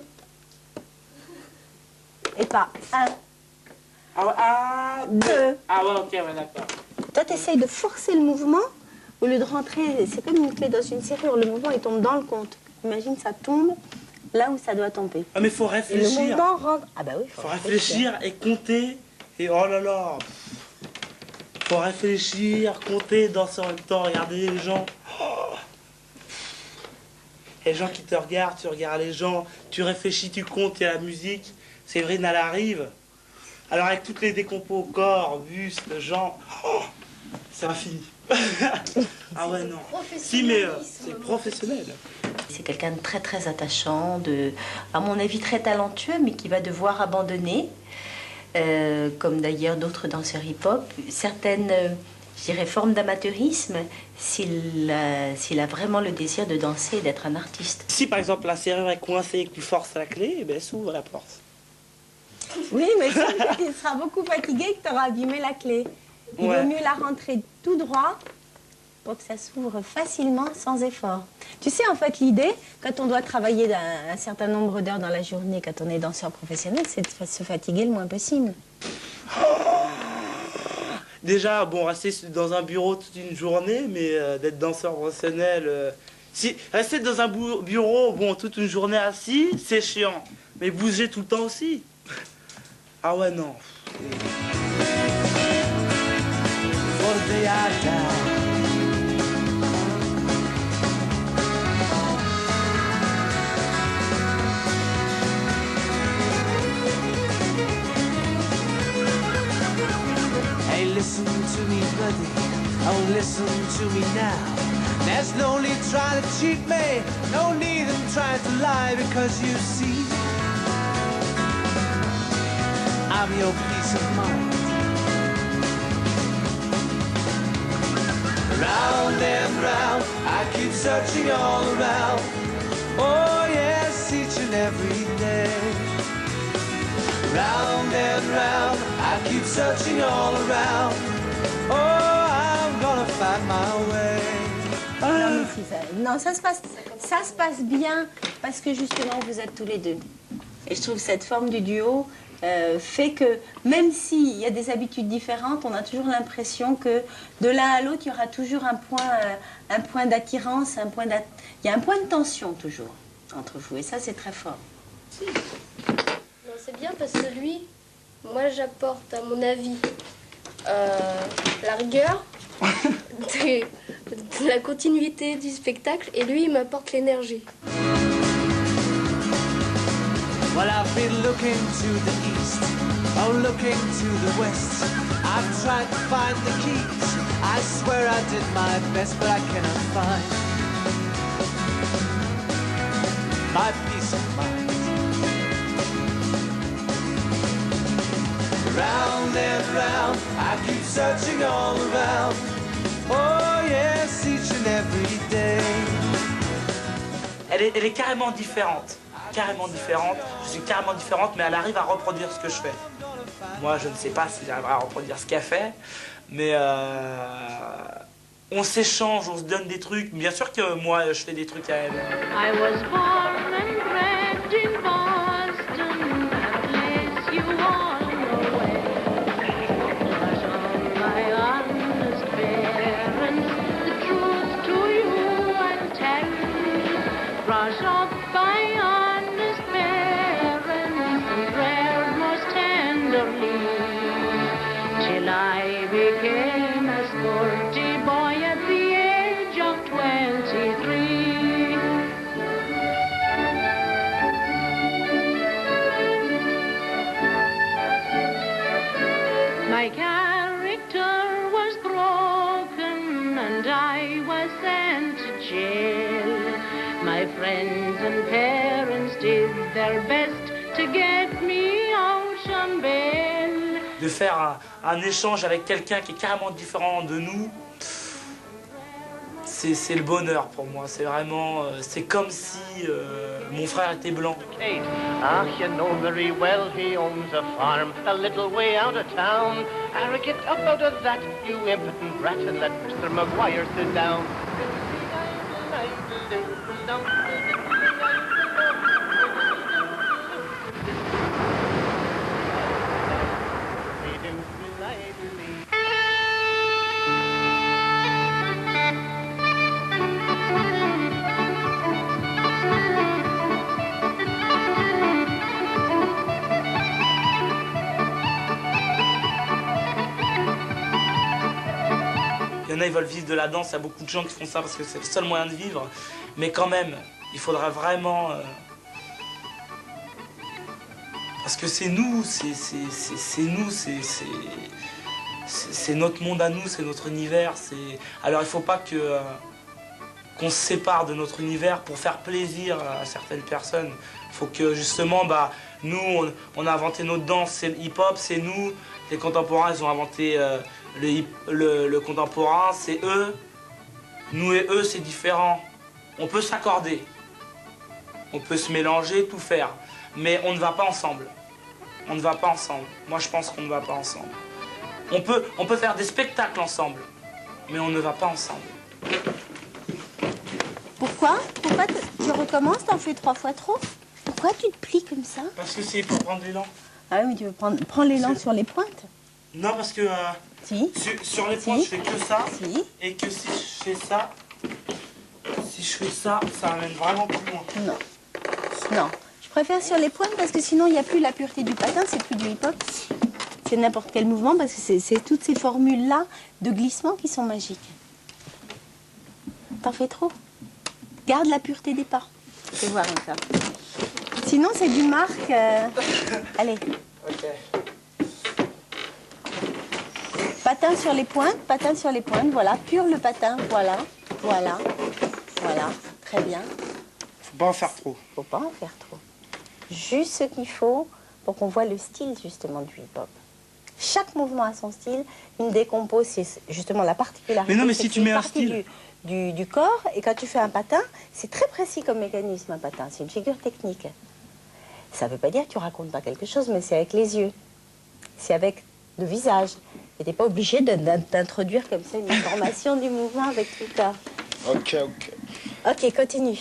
Speaker 19: Et pas 1.
Speaker 1: Ah, 1, 2. Ah ouais, ok, ouais, d'accord.
Speaker 19: Toi, tu essayes de forcer le mouvement au lieu de rentrer. C'est comme une clé dans une serrure. Le mouvement, il tombe dans le compte. Imagine, ça tombe là où ça doit tomber.
Speaker 1: Ah, mais faut réfléchir.
Speaker 19: Et le mouvement rentre. Ah, bah oui,
Speaker 1: faut réfléchir et compter. Et oh là là. Faut réfléchir, compter, danser en même temps, regarder les gens. Oh. Et les gens qui te regardent, tu regardes les gens, tu réfléchis, tu comptes, il y a la musique. Séverine, elle arrive. Alors avec toutes les décompos au corps, buste, jambes, oh, c'est infini. Ah ouais, non. Si, mais c'est professionnel.
Speaker 19: C'est quelqu'un de très très attachant, à mon avis très talentueux, mais qui va devoir abandonner, comme d'ailleurs d'autres danseurs hip-hop, certaines, je dirais, formes d'amateurisme, s'il a vraiment le désir de danser et d'être un artiste.
Speaker 1: Si par exemple la serrure est coincée et que tu forces la clé, eh ben, s'ouvre la porte.
Speaker 19: Oui, mais il sera beaucoup fatigué et que tu auras abîmé la clé. Il vaut mieux la rentrer tout droit pour que ça s'ouvre facilement, sans effort. Tu sais, en fait, l'idée, quand on doit travailler un certain nombre d'heures dans la journée, quand on est danseur professionnel, c'est de se fatiguer le moins possible.
Speaker 1: Déjà, bon, rester dans un bureau toute une journée, mais d'être danseur professionnel... si rester dans un bureau, bon, toute une journée assis, c'est chiant. Mais bouger tout le temps aussi. Ah ouais, non.
Speaker 21: Hey, listen to me, buddy. Oh, listen to me now. There's no need trying to cheat me. No need in trying to lie, because you see, I'm your peace of mind. Round and round, I keep searching all around. Oh yes, each and every day. Round and round, I keep searching all around. Oh, I'm gonna find my way.
Speaker 19: Non, mais si ça, non, ça se passe bien parce que justement vous êtes tous les deux. Et je trouve cette forme du duo fait que même s'il y a des habitudes différentes, on a toujours l'impression que de l'un à l'autre, il y aura toujours un point d'attirance, il y a un point de tension toujours entre vous. Et ça, c'est très fort.
Speaker 22: Non, c'est bien parce que lui, moi j'apporte à mon avis la rigueur, de la continuité du spectacle, et lui il m'apporte l'énergie.
Speaker 21: Well, I've been looking to the east, oh, looking to the west. I've tried to find the keys. I swear I did my best, but I cannot find my peace of mind. Round and round, I keep searching all around. Oh yes, each and every day.
Speaker 1: Elle est carrément différente. Carrément différente. Je suis carrément différente, mais elle arrive à reproduire ce que je fais. Moi, je ne sais pas si j'arriverai à reproduire ce qu'elle fait, mais on s'échange, on se donne des trucs. Bien sûr que moi, je fais des trucs à elle.
Speaker 23: I was born and bred in Boston, a place you all know well. But all my honest parents, the truth to you I tell. Brought up by honest parents and reared most tenderly, till I became a sporty boy at the age of 23. My character was broken and I was sent to jail. My friends and parents did their best to get me out on bail.
Speaker 1: De faire un échange avec quelqu'un qui est carrément différent de nous, c'est le bonheur pour moi. C'est vraiment, c'est comme si mon frère était blanc.
Speaker 20: Ah, you know very well he owns a farm a little way out of town. Ara, get up out of that, you impotent brat, and let Mr. Maguire sit down.
Speaker 1: Il y en a, ils veulent vivre de la danse, il y a beaucoup de gens qui font ça parce que c'est le seul moyen de vivre. Mais quand même, il faudra vraiment... parce que c'est nous, c'est notre monde à nous, c'est notre univers. Alors il ne faut pas qu'on se sépare de notre univers pour faire plaisir à certaines personnes. Il faut que justement, nous, on a inventé notre danse, c'est le hip-hop, c'est nous. Les contemporains, ils ont inventé le contemporain, c'est eux. Nous et eux, c'est différent. On peut s'accorder. On peut se mélanger, tout faire. Mais on ne va pas ensemble. On ne va pas ensemble. Moi, je pense qu'on ne va pas ensemble. On peut faire des spectacles ensemble, mais on ne va pas ensemble.
Speaker 19: Pourquoi tu recommences, t'en fais 3 fois trop? Pourquoi tu te plies comme ça?
Speaker 1: Parce que c'est pour prendre l'élan.
Speaker 19: Ah oui, mais tu veux prendre l'élan sur les pointes?
Speaker 1: Non, parce que
Speaker 19: si.
Speaker 1: Sur les pointes, je fais que ça. Si. Et que si je fais ça, ça amène vraiment plus loin.
Speaker 19: Non. Non. Je préfère sur les pointes parce que sinon, il n'y a plus la pureté du patin, c'est plus du hip-hop. C'est n'importe quel mouvement parce que c'est toutes ces formules-là de glissement qui sont magiques. T'en fais trop. Garde la pureté des pas. Fais voir encore. Sinon, c'est du marque. Allez.
Speaker 1: Ok.
Speaker 19: Patin sur les pointes, voilà. Pure le patin, voilà. Voilà. Voilà. Très bien.
Speaker 1: Faut pas en faire trop.
Speaker 19: Faut pas en faire trop. Juste ce qu'il faut pour qu'on voit le style, justement, du hip-hop. Chaque mouvement a son style. Une décompose, c'est justement la particularité.
Speaker 1: Mais non, mais si tu mets un style...
Speaker 19: Du corps, et quand tu fais un patin, c'est très précis comme mécanisme, un patin. C'est une figure technique. Ça ne veut pas dire que tu racontes pas quelque chose, mais c'est avec les yeux. C'est avec le visage. Et tu n'es pas obligé d'introduire comme ça une information du mouvement avec tout le corps.
Speaker 18: Ok.
Speaker 19: Ok, continue.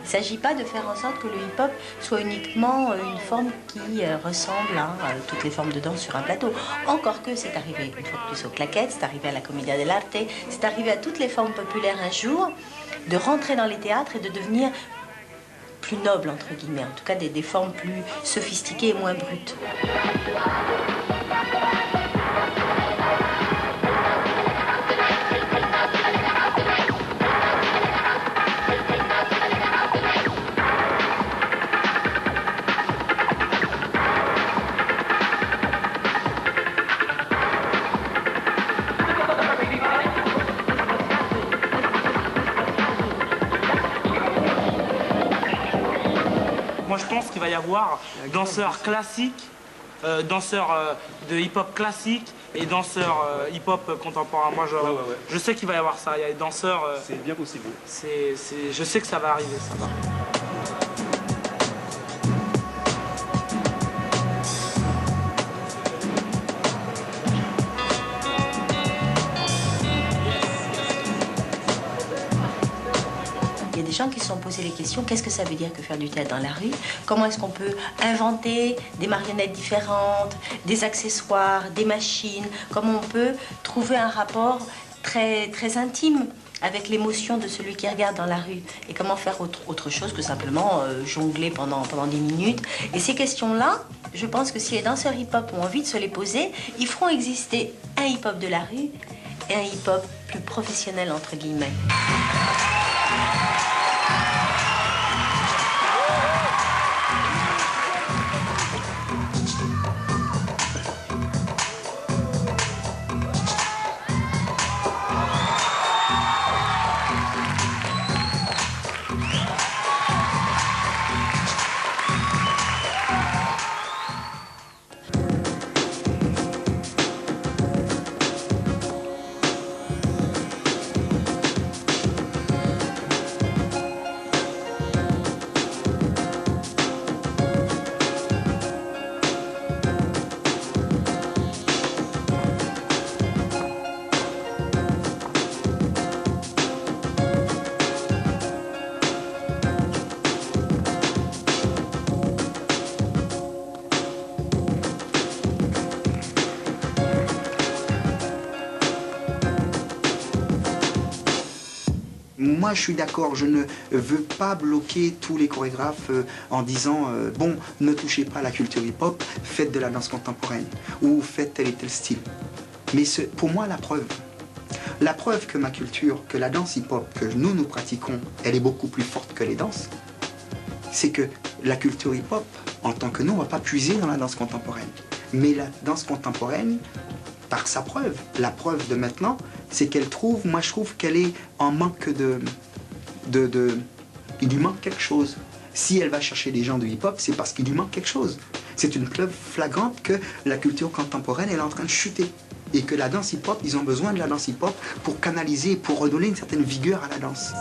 Speaker 19: Il ne s'agit pas de faire en sorte que le hip-hop soit uniquement une forme qui ressemble à toutes les formes de danse sur un plateau. Encore que c'est arrivé une fois de plus aux claquettes, c'est arrivé à la Commedia dell'arte, c'est arrivé à toutes les formes populaires un jour, de rentrer dans les théâtres et de devenir plus nobles, entre guillemets, en tout cas des formes plus sophistiquées et moins brutes.
Speaker 1: Moi, je pense qu'il va y avoir danseurs classiques, danseurs de hip-hop classique et danseurs hip-hop contemporain. Moi, je sais qu'il va y avoir ça. Il y a des danseurs...
Speaker 15: c'est bien possible.
Speaker 1: Je sais que ça va arriver, ça va.
Speaker 19: gens qui se sont posés les questions, qu'est-ce que ça veut dire que faire du théâtre dans la rue? Comment est-ce qu'on peut inventer des marionnettes différentes, des accessoires, des machines? Comment on peut trouver un rapport très, très intime avec l'émotion de celui qui regarde dans la rue? Et comment faire autre chose que simplement jongler pendant 10 minutes? Et ces questions-là, je pense que si les danseurs hip-hop ont envie de se les poser, ils feront exister un hip-hop de la rue et un hip-hop plus professionnel, entre guillemets.
Speaker 6: Moi, je suis d'accord, je ne veux pas bloquer tous les chorégraphes en disant bon, ne touchez pas à la culture hip-hop, faites de la danse contemporaine ou faites tel et tel style. Mais pour moi, la preuve que ma culture, que la danse hip-hop que nous pratiquons, elle est beaucoup plus forte que les danses, c'est que la culture hip-hop, en tant que nous, on ne va pas puiser dans la danse contemporaine. Mais la danse contemporaine, par sa preuve, la preuve de maintenant, c'est qu'elle trouve, moi je trouve qu'elle est en manque il lui manque quelque chose. Si elle va chercher des gens de hip-hop, c'est parce qu'il lui manque quelque chose. C'est une preuve flagrante que la culture contemporaine elle est en train de chuter. Et que la danse hip-hop, ils ont besoin de la danse hip-hop pour canaliser, pour redonner une certaine vigueur à la danse.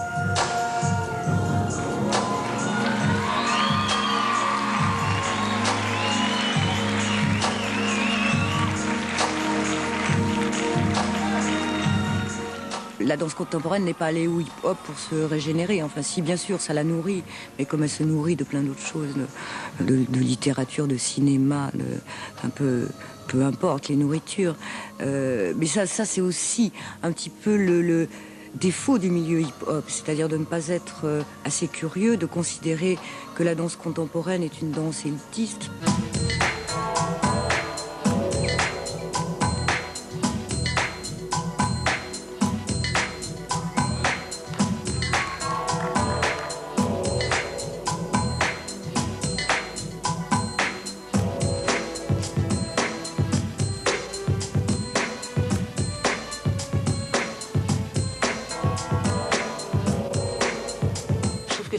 Speaker 9: La danse contemporaine n'est pas allée au hip-hop pour se régénérer. Enfin, si, bien sûr, ça la nourrit. Mais comme elle se nourrit de plein d'autres choses, de littérature, de cinéma, peu importe les nourritures. Mais ça c'est aussi un petit peu le défaut du milieu hip-hop. C'est-à-dire de ne pas être assez curieux, de considérer que la danse contemporaine est une danse élitiste.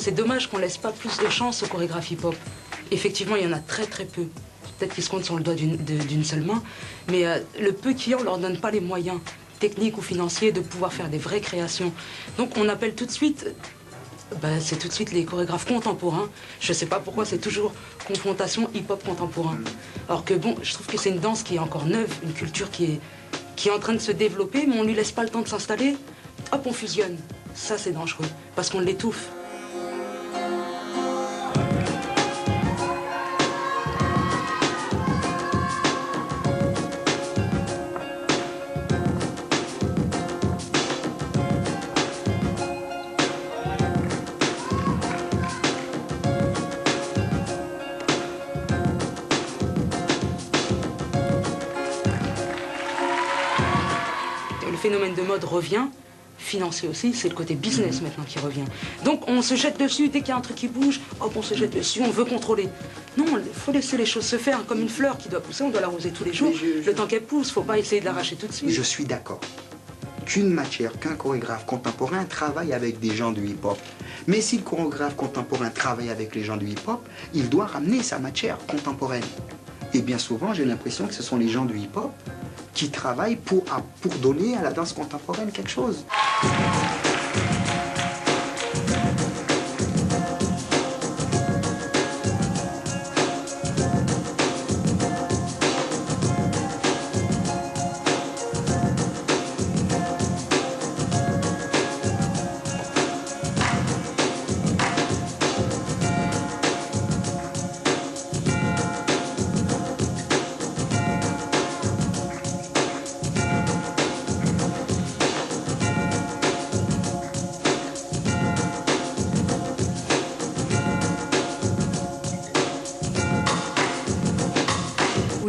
Speaker 10: C'est dommage qu'on laisse pas plus de chance aux chorégraphes hip-hop. Effectivement, il y en a très très peu. Peut-être qu'ils se comptent sur le doigt d'une seule main. Mais le peu qu'il y a, on leur donne pas les moyens techniques ou financiers de pouvoir faire des vraies créations. Donc on appelle tout de suite, c'est tout de suite les chorégraphes contemporains. Je sais pas pourquoi c'est toujours confrontation hip-hop contemporain. Alors que bon, je trouve que c'est une danse qui est encore neuve, une culture qui est en train de se développer, mais on lui laisse pas le temps de s'installer. Hop, on fusionne. Ça, c'est dangereux, parce qu'on l'étouffe. Le phénomène de mode revient, financier aussi, c'est le côté business maintenant qui revient. Donc on se jette dessus, dès qu'il y a un truc qui bouge, hop, on se jette dessus, on veut contrôler. Non, il faut laisser les choses se faire, comme une fleur qui doit pousser, on doit l'arroser tous les jours. Le temps qu'elle pousse, faut pas essayer de l'arracher tout de suite.
Speaker 6: Je suis d'accord qu'une matière, qu'un chorégraphe contemporain travaille avec des gens du hip-hop. Mais si le chorégraphe contemporain travaille avec les gens du hip-hop, il doit ramener sa matière contemporaine. Et bien souvent, j'ai l'impression que ce sont les gens du hip-hop qui travaillent pour donner à la danse contemporaine quelque chose.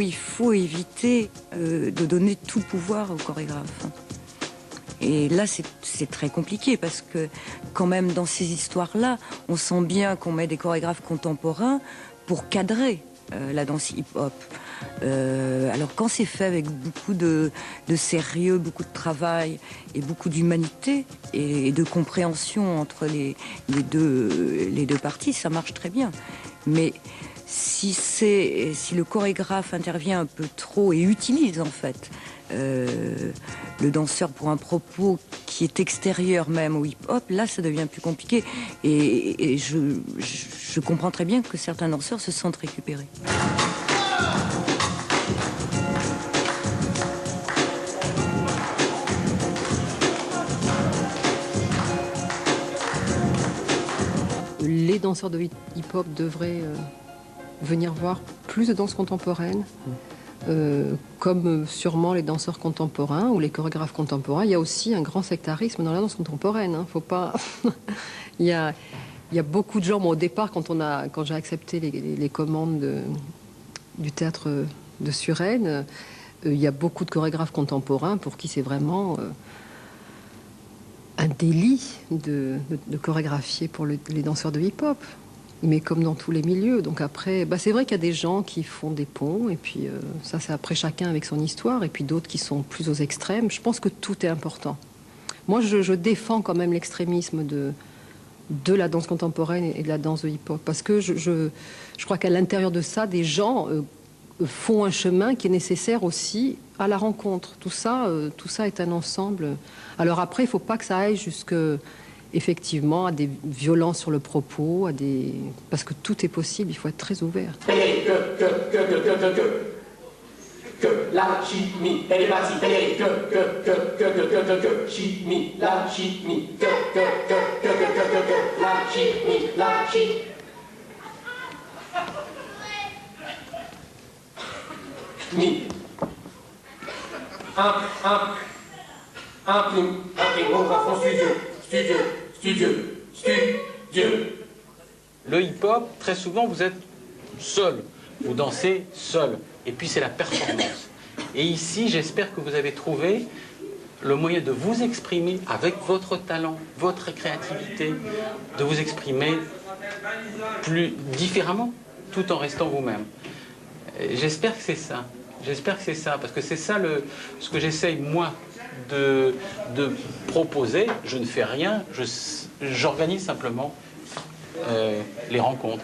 Speaker 9: il faut éviter de donner tout pouvoir au chorégraphe. Et là, c'est très compliqué parce que quand même dans ces histoires-là, on sent bien qu'on met des chorégraphes contemporains pour cadrer la danse hip-hop. Alors quand c'est fait avec beaucoup de sérieux, beaucoup de travail et beaucoup d'humanité et de compréhension entre les deux parties, ça marche très bien. Mais si le chorégraphe intervient un peu trop et utilise en fait le danseur pour un propos qui est extérieur même au hip-hop, là ça devient plus compliqué. Et je comprends très bien que certains danseurs se sentent récupérés.
Speaker 7: Les danseurs de hip-hop devraient venir voir plus de danse contemporaine, comme sûrement les danseurs contemporains ou les chorégraphes contemporains. Il y a aussi un grand sectarisme dans la danse contemporaine. Faut pas. il y a beaucoup de gens. Bon, au départ, quand j'ai accepté les commandes du théâtre de Suresnes, il y a beaucoup de chorégraphes contemporains pour qui c'est vraiment un délit de chorégraphier pour les danseurs de hip-hop, mais comme dans tous les milieux. Donc après, c'est vrai qu'il y a des gens qui font des ponts, et puis ça c'est après chacun avec son histoire, et puis d'autres qui sont plus aux extrêmes. Je pense que tout est important. Moi, je défends quand même l'extrémisme de la danse contemporaine et de la danse de hip-hop, parce que je crois qu'à l'intérieur de ça, des gens font un chemin qui est nécessaire aussi à la rencontre. Tout ça est un ensemble. Alors après, il ne faut pas que ça aille effectivement à des violences sur le propos, parce que tout est possible, il faut être très ouvert.
Speaker 8: Que la chimie, elle est partie, que chimie, la chimie, la chimie, la chimie. Imprime, on va faire studio.
Speaker 5: Le hip-hop, très souvent, vous êtes seul. Vous dansez seul. Et puis, c'est la performance. Et ici, j'espère que vous avez trouvé le moyen de vous exprimer avec votre talent, votre créativité, de vous exprimer plus différemment, tout en restant vous-même. J'espère que c'est ça. J'espère que c'est ça, parce que c'est ça ce que j'essaye, moi, de proposer. Je ne fais rien, j'organise simplement les rencontres.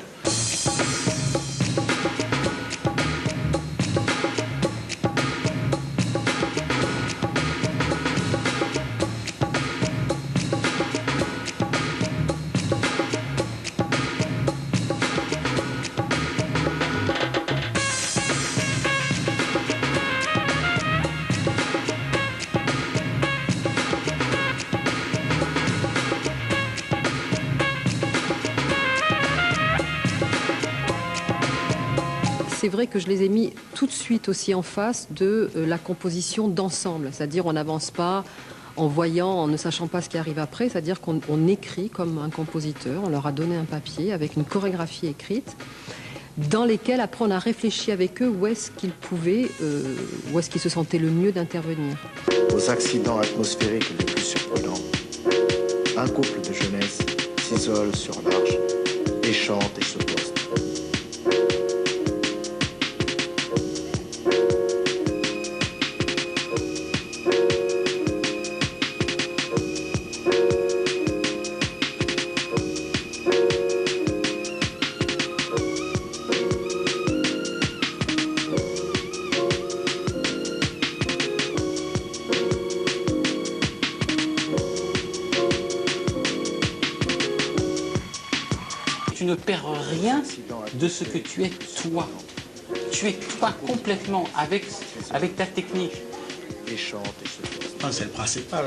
Speaker 7: C'est vrai que je les ai mis tout de suite aussi en face de la composition d'ensemble. C'est-à-dire on n'avance pas en voyant, en ne sachant pas ce qui arrive après. C'est-à-dire qu'on écrit comme un compositeur. On leur a donné un papier avec une chorégraphie écrite dans lesquelles après on a réfléchi avec eux où est-ce qu'ils pouvaient, où est-ce qu'ils se sentaient le mieux d'intervenir.
Speaker 11: Aux accidents atmosphériques les plus surprenants, un couple de jeunesse s'isole sur l'arche et chante et se poste.
Speaker 5: Tu ne perds rien de ce que tu es toi. Tu es toi complètement avec ta technique.
Speaker 15: C'est le principal.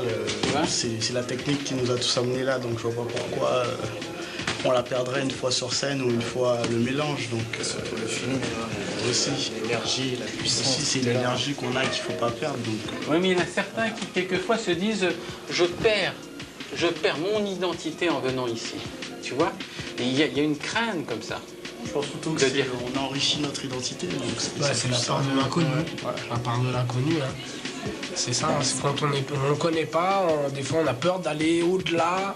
Speaker 15: C'est la technique qui nous a tous amenés là, donc je vois pas pourquoi on la perdrait une fois sur scène ou une fois le mélange. Donc le film aussi, l'énergie, la puissance. C'est l'énergie qu'on a qu'il faut pas perdre.
Speaker 5: Oui, mais il y en a certains qui quelquefois se disent je perds mon identité en venant ici. Tu vois? Et il y a une crainte comme ça.
Speaker 15: Je pense plutôt qu'on enrichit notre identité.
Speaker 13: C'est la part de l'inconnu. La part de l'inconnu. Hein. C'est ça, c'est quand on ne connaît pas, des fois on a peur d'aller au-delà.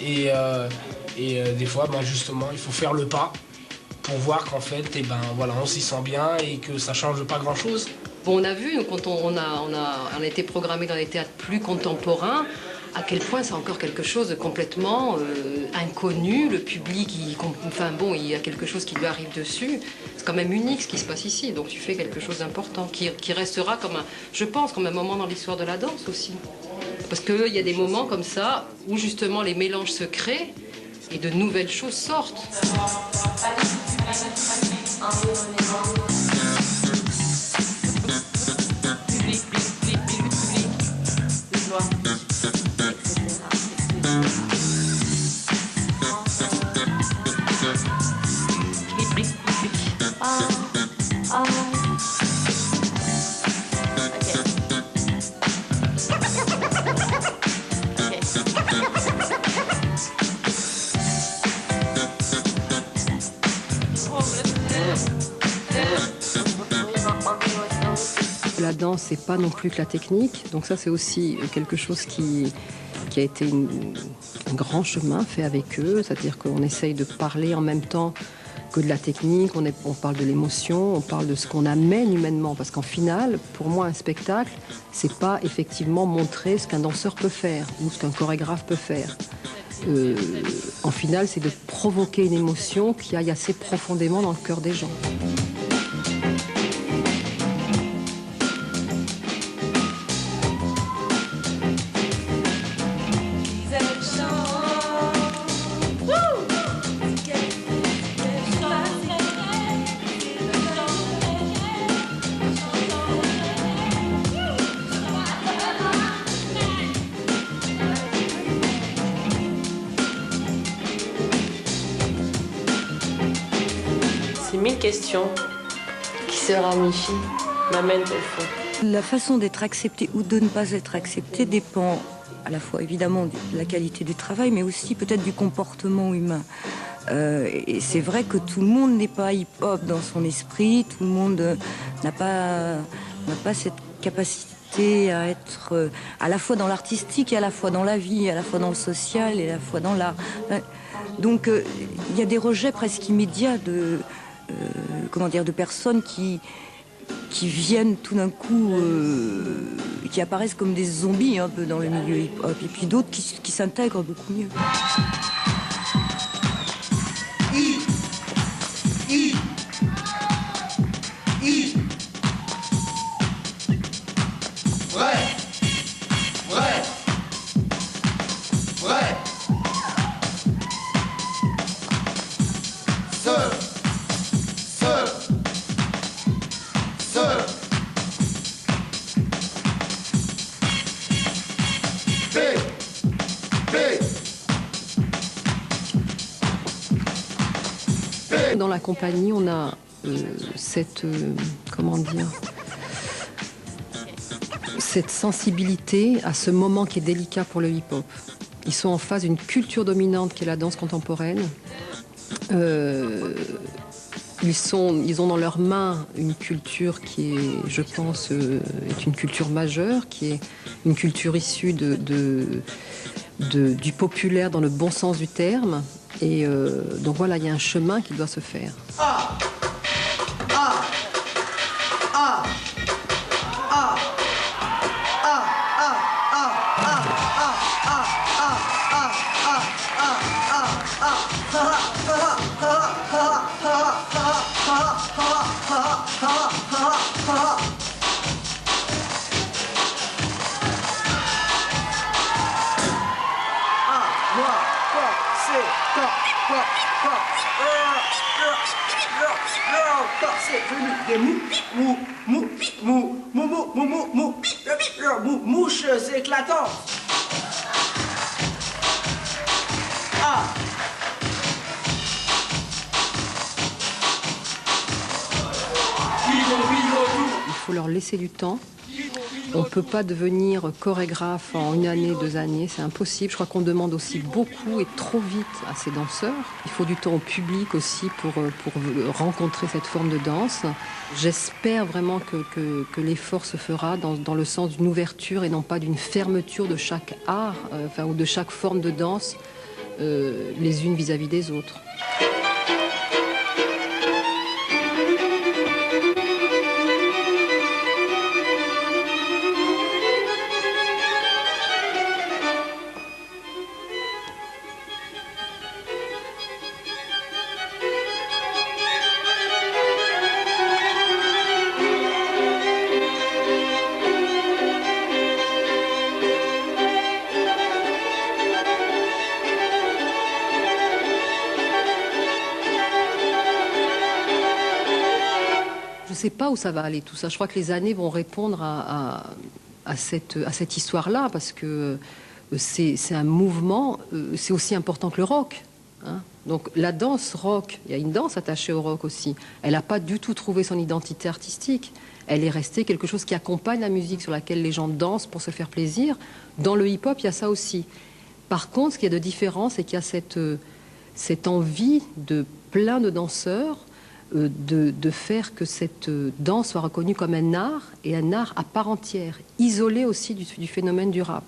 Speaker 13: Et des fois, justement, il faut faire le pas pour voir qu'en fait, voilà, on s'y sent bien et que ça ne change pas grand-chose.
Speaker 7: Bon, on a vu, quand on a été programmé dans les théâtres plus contemporains, à quel point c'est encore quelque chose de complètement inconnu. Le public, il y a quelque chose qui lui arrive dessus. C'est quand même unique ce qui se passe ici. Donc tu fais quelque chose d'important qui restera comme un moment dans l'histoire de la danse aussi. Parce qu'il y a des moments comme ça où justement les mélanges se créent et de nouvelles choses sortent. La danse, c'est pas non plus que la technique. Donc ça, c'est aussi quelque chose qui a été un grand chemin fait avec eux. C'est-à-dire qu'on essaye de parler en même temps que de la technique. On parle de l'émotion, on parle de ce qu'on amène humainement. Parce qu'en finale, pour moi, un spectacle, c'est pas effectivement montrer ce qu'un danseur peut faire ou ce qu'un chorégraphe peut faire. En finale, c'est de provoquer une émotion qui aille assez profondément dans le cœur des gens.
Speaker 16: Ces 1000 questions qui se ramifient m'amènent au fond.
Speaker 9: La façon d'être accepté ou de ne pas être accepté dépend à la fois évidemment de la qualité du travail, mais aussi peut-être du comportement humain. Et c'est vrai que tout le monde n'est pas hip-hop dans son esprit, tout le monde n'a pas cette capacité à être à la fois dans l'artistique, et à la fois dans la vie, à la fois dans le social et à la fois dans l'art. Donc il y a des rejets presque immédiats de personnes qui viennent tout d'un coup, qui apparaissent comme des zombies un peu dans le milieu hip-hop, et puis d'autres qui s'intègrent beaucoup mieux.
Speaker 7: Dans la compagnie, on a cette sensibilité à ce moment qui est délicat pour le hip-hop. Ils sont en face d'une culture dominante qui est la danse contemporaine. Ils ont dans leurs mains une culture qui est, je pense, est une culture majeure, qui est une culture issue du populaire dans le bon sens du terme. Et donc voilà, il y a un chemin qui doit se faire.
Speaker 1: Mouches éclatantes.
Speaker 7: Il faut leur laisser du temps On ne peut pas devenir chorégraphe en 1 année, 2 années, c'est impossible. Je crois qu'on demande aussi beaucoup et trop vite à ces danseurs. Il faut du temps au public aussi pour rencontrer cette forme de danse. J'espère vraiment que l'effort se fera dans le sens d'une ouverture et non pas d'une fermeture de chaque art, ou de chaque forme de danse, les unes vis-à-vis des autres. Je ne sais pas où ça va aller tout ça. Je crois que les années vont répondre à cette histoire-là parce que c'est un mouvement, c'est aussi important que le rock. Hein. Donc la danse rock, il y a une danse attachée au rock aussi. Elle n'a pas du tout trouvé son identité artistique. Elle est restée quelque chose qui accompagne la musique sur laquelle les gens dansent pour se faire plaisir. Dans le hip-hop, il y a ça aussi. Par contre, ce qu'il y a de différent, c'est qu'il y a cette envie de plein de danseurs de faire que cette danse soit reconnue comme un art, et un art à part entière, isolé aussi du phénomène du rap.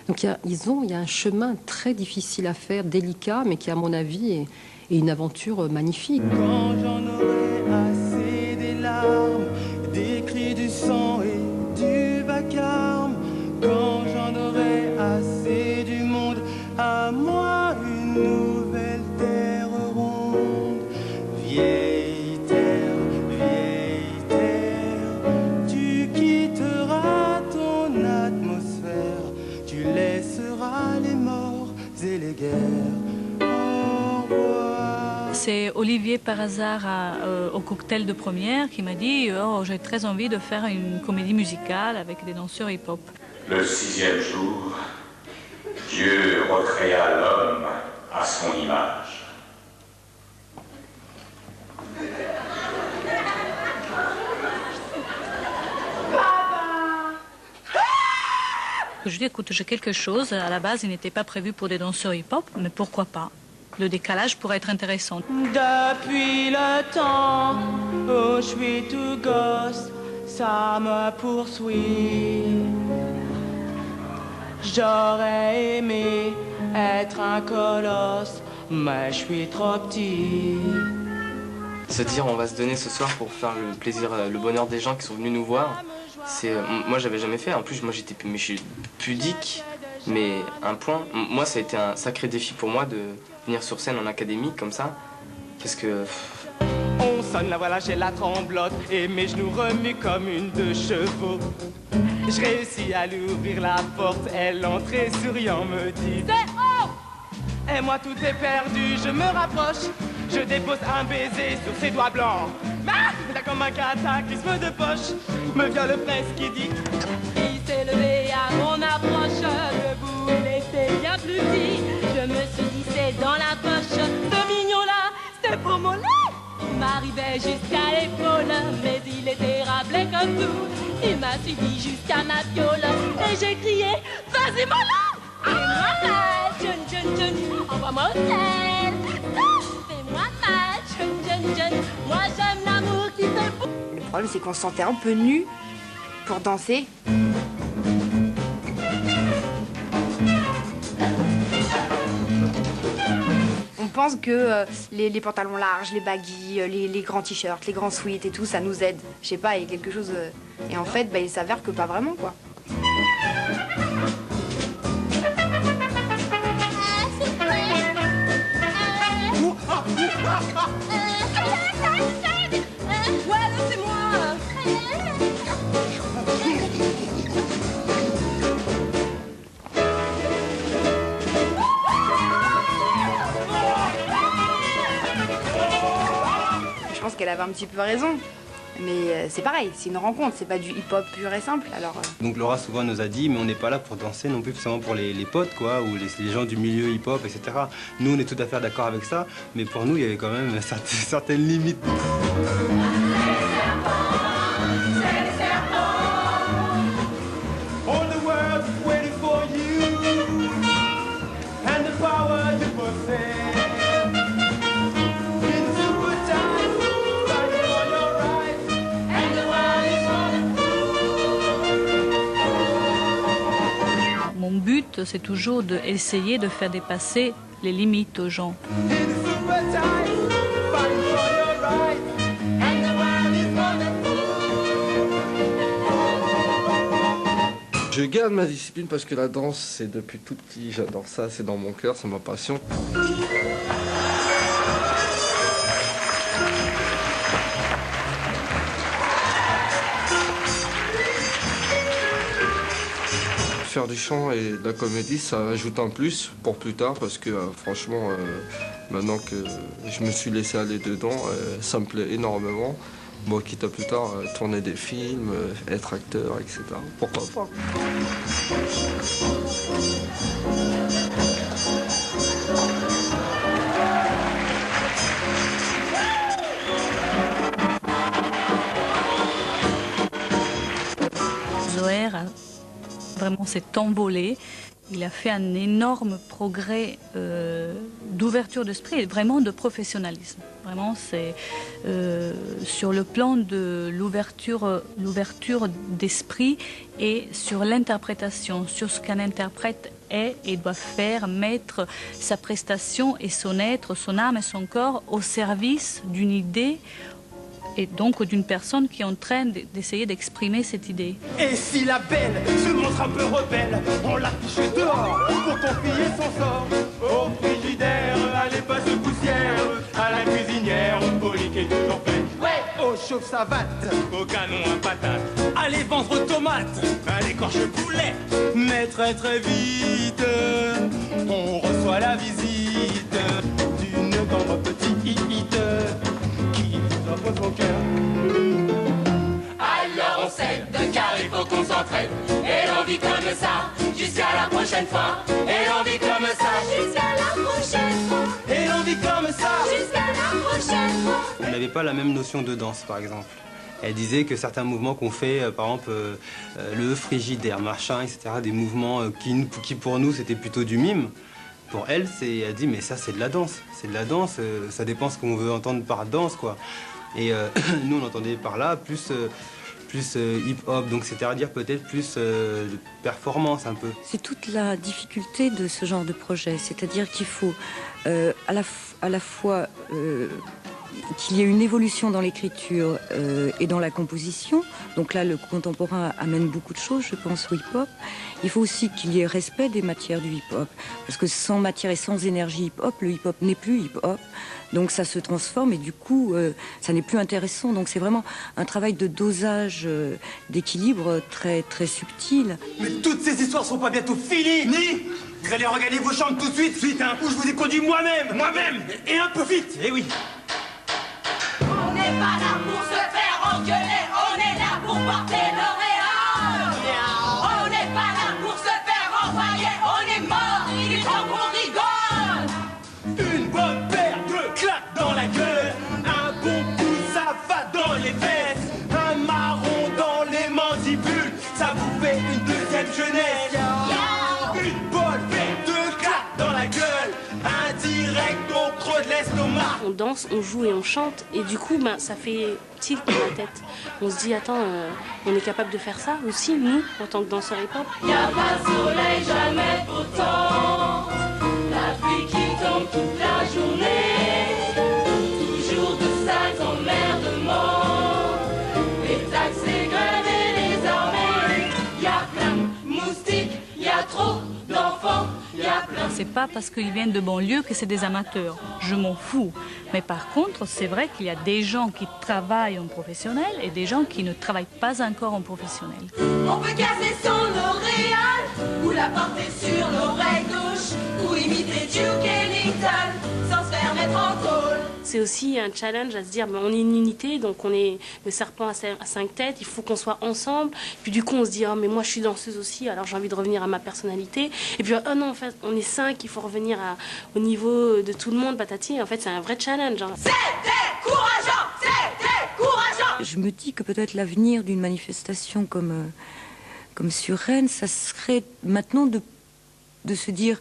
Speaker 7: Donc il y a un chemin très difficile à faire, délicat, mais qui, à mon avis, est une aventure magnifique.
Speaker 21: Quand j'en aurai assez des larmes, des cris du sang et du vacarme, quand j'en aurai assez du monde, à moi une nouvelle terre ronde, vieille.
Speaker 3: C'est Olivier par hasard au cocktail de première qui m'a dit « Oh, j'ai très envie de faire une comédie musicale avec des danseurs hip-hop. »
Speaker 14: Le 6e jour, Dieu recréa l'homme à son image.
Speaker 3: Je lui ai dit « Écoute, j'ai quelque chose. À la base, il n'était pas prévu pour des danseurs hip-hop, mais pourquoi pas ? Le décalage pourrait être intéressant. »
Speaker 21: Depuis le temps où je suis tout gosse, ça me poursuit. J'aurais aimé être un colosse, mais je suis trop petit.
Speaker 17: Se dire on va se donner ce soir pour faire le plaisir, le bonheur des gens qui sont venus nous voir, moi j'avais jamais fait. En plus moi je suis pudique, mais un point. Moi ça a été un sacré défi pour moi de venir sur scène en académie comme ça, parce que...
Speaker 21: On sonne, la voilà, j'ai la tremblote et mes genoux remuent comme une de chevaux. Je réussis à lui ouvrir la porte, elle entre et souriant me dit c'est oh. Et moi tout est perdu, je me rapproche, je dépose un baiser sur ses doigts blancs. Ah, là comme un cataclysme de poche, me vient le prince qui dit il s'est levé à mon approche, le boule était bien plus petit. Je me suis dit c'est dans la poche, ce mignon là, c'était pour mon lait. Il m'arrivait jusqu'à l'épaule, mais il était rappelé comme tout. Il m'a suivi jusqu'à ma piole, et j'ai crié vas-y mon là. Fais-moi mal, jeune, envoie-moi au ciel. Fais-moi mal, jeune, moi j'aime l'amour qui fait fou.
Speaker 24: Le problème c'est qu'on se sentait un peu nus pour danser. On pense que les pantalons larges, les baggy, les grands t-shirts, les grands sweats et tout, ça nous aide. Je sais pas, il y a quelque chose... Et en fait, il s'avère que pas vraiment, quoi.
Speaker 21: Ouais, c'est moi.
Speaker 24: Je pense qu'elle avait un petit peu raison. Mais c'est pareil, c'est une rencontre, c'est pas du hip-hop pur et simple, alors...
Speaker 25: Donc Laura souvent nous a dit, mais on n'est pas là pour danser non plus seulement pour les potes, quoi, ou les gens du milieu hip-hop, etc. Nous, on est tout à fait d'accord avec ça, mais pour nous, il y avait quand même certaines limites.
Speaker 3: c'est toujours d'essayer de faire dépasser les limites aux gens.
Speaker 2: Je garde ma discipline parce que la danse, c'est depuis tout petit, j'adore ça, c'est dans mon cœur, c'est ma passion. Faire du chant et de la comédie, ça ajoute un plus pour plus tard parce que franchement, maintenant que je me suis laissé aller dedans, ça me plaît énormément. Bon, quitte à plus tard tourner des films, être acteur, etc. Pourquoi pas?
Speaker 3: Zoher vraiment s'est envolé. Il a fait un énorme progrès d'ouverture d'esprit et vraiment de professionnalisme. Vraiment, c'est sur le plan de l'ouverture d'esprit et sur l'interprétation, sur ce qu'un interprète est et doit faire, mettre sa prestation et son être, son âme et son corps au service d'une idée et donc d'une personne qui est en train d'essayer d'exprimer cette idée.
Speaker 21: Et si la belle se montre un peu rebelle, on l'affiche dehors pour confier son sort au frigidaire, à l'épaisse poussière, à la cuisinière, au poli qui est toujours fait. Ouais, au chauffe-savate, au canon à patate, allez vendre tomates, à l'écorche poulet. Mais très très vite, on reçoit la visite d'une tendre petite qui vous offre son cœur.
Speaker 8: Alors on sait de car il faut qu'on s'entraide. Et l'on vit comme ça jusqu'à la prochaine fois. Et l'on vit comme ça jusqu'à la prochaine fois.
Speaker 21: Et l'on vit comme ça
Speaker 8: jusqu'à la prochaine fois.
Speaker 25: On n'avait pas la même notion de danse, par exemple. Elle disait que certains mouvements qu'on fait, par exemple le frigidaire, machin, etc., des mouvements qui pour nous c'était plutôt du mime. Pour elle, elle dit mais ça c'est de la danse, ça dépend ce qu'on veut entendre par danse quoi. Et nous on entendait par là plus hip-hop, donc c'est-à-dire peut-être plus de performance un peu.
Speaker 9: C'est toute la difficulté de ce genre de projet, c'est-à-dire qu'il faut à la fois qu'il y ait une évolution dans l'écriture et dans la composition. Donc là, le contemporain amène beaucoup de choses, je pense, au hip-hop. Il faut aussi qu'il y ait respect des matières du hip-hop. Parce que sans matière et sans énergie hip-hop, le hip-hop n'est plus hip-hop. Donc ça se transforme et du coup, ça n'est plus intéressant. Donc c'est vraiment un travail de dosage, d'équilibre très, très subtil.
Speaker 21: Mais toutes ces histoires sont pas bientôt finies, ni vous allez regagner vos chambres tout de suite, hein, ou je vous ai conduit moi-même, et un peu vite, eh oui.
Speaker 8: On n'est pas là pour se faire engueuler, on est là pour porter l'auréole. On n'est pas là pour se faire envoyer, on est mort, il est temps qu'on rigole.
Speaker 21: Une bonne paire de claques dans la gueule, un bon coup ça va dans les fesses, un marron dans les mandibules, ça vous fait une deuxième jeunesse. Une bonne paire de claques dans la gueule, un direct au creux de l'estomac.
Speaker 4: On danse, on joue et on chante, et du coup, ça fait tilt dans la tête. On se dit, attends, on est capable de faire ça aussi, nous, en tant que danseurs hip-hop.
Speaker 8: Y'a pas de soleil, jamais beau temps, la pluie qui tombe toute la journée, toujours de sales emmerdements, les taxes, les grèves et les armées. Y'a plein de moustiques, y'a trop d'enfants.
Speaker 3: C'est pas parce qu'ils viennent de banlieue que c'est des amateurs. Je m'en fous. Mais par contre, c'est vrai qu'il y a des gens qui travaillent en professionnel et des gens qui ne travaillent pas encore en professionnel.
Speaker 8: On peut casser son L'Oréal, ou la porter sur l'oreille gauche, ou imiter Duke Ellington sans se faire mettre en tôle.
Speaker 4: C'est aussi un challenge à se dire, on est une unité, donc on est le serpent à 5 têtes, il faut qu'on soit ensemble. Puis du coup, on se dit, oh, mais moi je suis danseuse aussi, alors j'ai envie de revenir à ma personnalité. Et puis, oh non, en fait, on est 5, il faut revenir au niveau de tout le monde, patati. En fait, c'est un vrai challenge. Hein.
Speaker 8: C'était courageant, c'était courageant.
Speaker 9: Je me dis que peut-être l'avenir d'une manifestation comme sur Rennes, ça serait maintenant de se dire...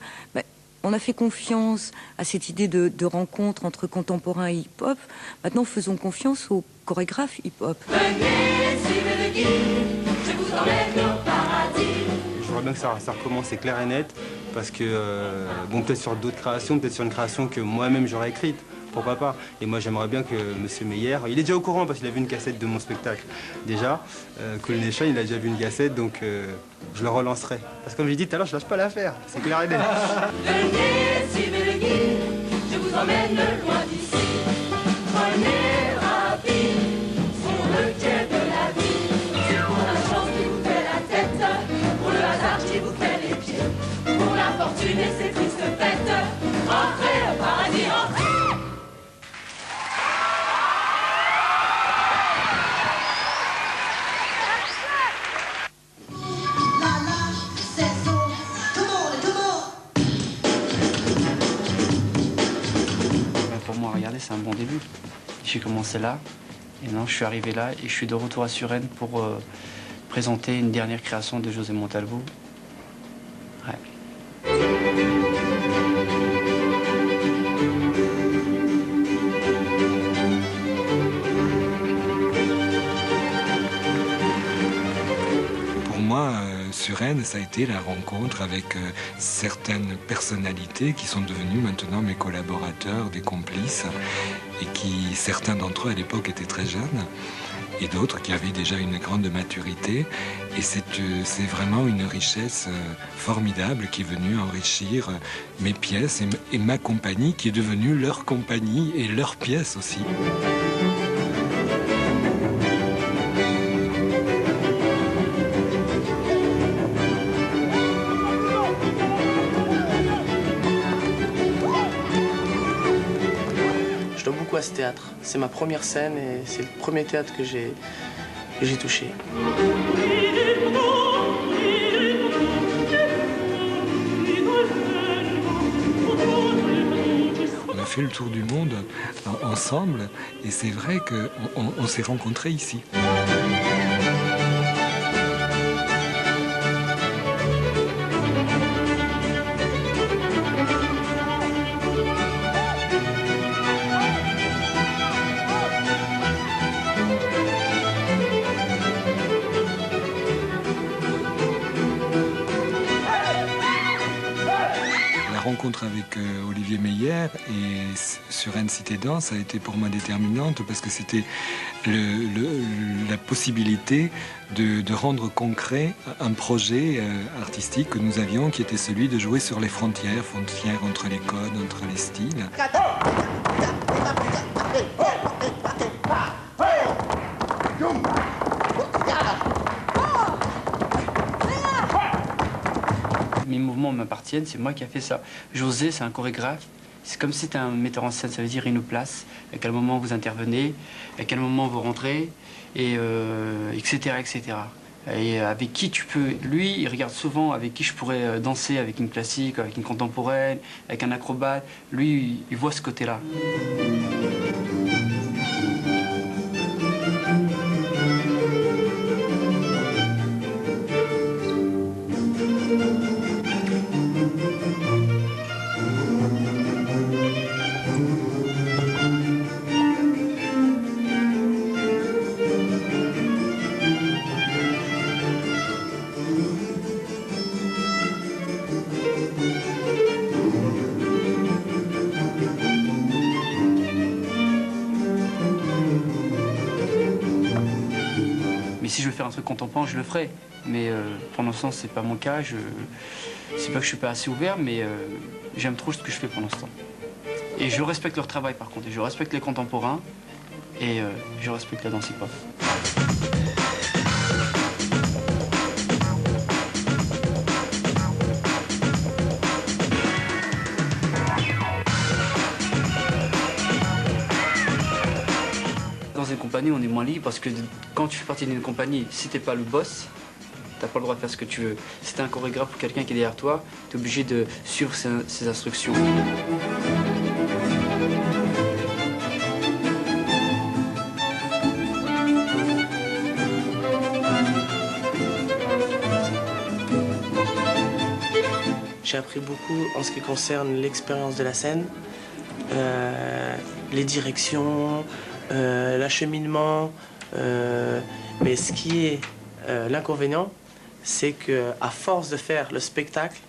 Speaker 9: on a fait confiance à cette idée de rencontre entre contemporains et hip-hop. Maintenant, faisons confiance aux chorégraphes hip-hop.
Speaker 8: Venez, suivez le guide, je vous emmène au paradis.
Speaker 25: J'aurais bien que ça recommence, c'est clair et net, parce que, bon, peut-être sur d'autres créations, peut-être sur une création que moi-même j'aurais écrite, pourquoi pas. Et moi, j'aimerais bien que M. Meyer, il est déjà au courant parce qu'il a vu une cassette de mon spectacle, déjà. Cool Nation, il a déjà vu une cassette, donc je le relancerai. Parce que comme j'ai dit tout à l'heure, je lâche pas l'affaire, c'est clair et net.
Speaker 8: Venez, suivez le guide, je vous emmène loin d'ici. Prenez rapide sur le quai de la vie. C'est pour la chance qui vous fait la tête, pour le hasard qui vous fait les pieds, pour la fortune et ses tristes fêtes. Entrez au paradis, entrez.
Speaker 12: Pour moi, regardez, c'est un bon début. J'ai commencé là, et maintenant je suis arrivé là, et je suis de retour à Suresnes pour présenter une dernière création de José Montalvo. Ouais.
Speaker 18: Pour moi, Suresnes, ça a été la rencontre avec certaines personnalités qui sont devenues maintenant mes collaborateurs, des complices, et qui, certains d'entre eux à l'époque étaient très jeunes, et d'autres qui avaient déjà une grande maturité. Et c'est vraiment une richesse formidable qui est venue enrichir mes pièces et ma compagnie, qui est devenue leur compagnie et leurs pièces aussi.
Speaker 20: Je dois beaucoup à ce théâtre. C'est ma première scène et c'est le premier théâtre que j'ai touché.
Speaker 18: On a fait le tour du monde ensemble et c'est vrai qu'on s'est rencontrés ici. Rencontre avec Olivier Meyer et Suresnes Cité Danse a été pour moi déterminante parce que c'était la possibilité de rendre concret un projet artistique que nous avions qui était celui de jouer sur les frontières entre les codes, entre les styles.
Speaker 12: Mes mouvements m'appartiennent, c'est moi qui ai fait ça. José, c'est un chorégraphe. C'est comme si c'était un metteur en scène, ça veut dire il nous place, à quel moment vous intervenez, à quel moment vous rentrez, et etc., etc. Et avec qui tu peux... Lui, il regarde souvent avec qui je pourrais danser, avec une classique, avec une contemporaine, avec un acrobate. Lui, il voit ce côté-là. Si je veux faire un truc contemporain, je le ferai. Mais pour l'instant, c'est pas mon cas. C'est pas que je suis pas assez ouvert, mais j'aime trop ce que je fais pour l'instant. Et je respecte leur travail, par contre. Et je respecte les contemporains. Et je respecte la danse hip-hop. Dans une compagnie, on est moins libre parce que quand tu fais partie d'une compagnie, si t'es pas le boss, t'as pas le droit de faire ce que tu veux. Si t'es un chorégraphe ou quelqu'un qui est derrière toi, t'es obligé de suivre ses instructions.
Speaker 20: J'ai appris beaucoup en ce qui concerne l'expérience de la scène, les directions, l'acheminement, mais ce qui est l'inconvénient, c'est que à force de faire le spectacle,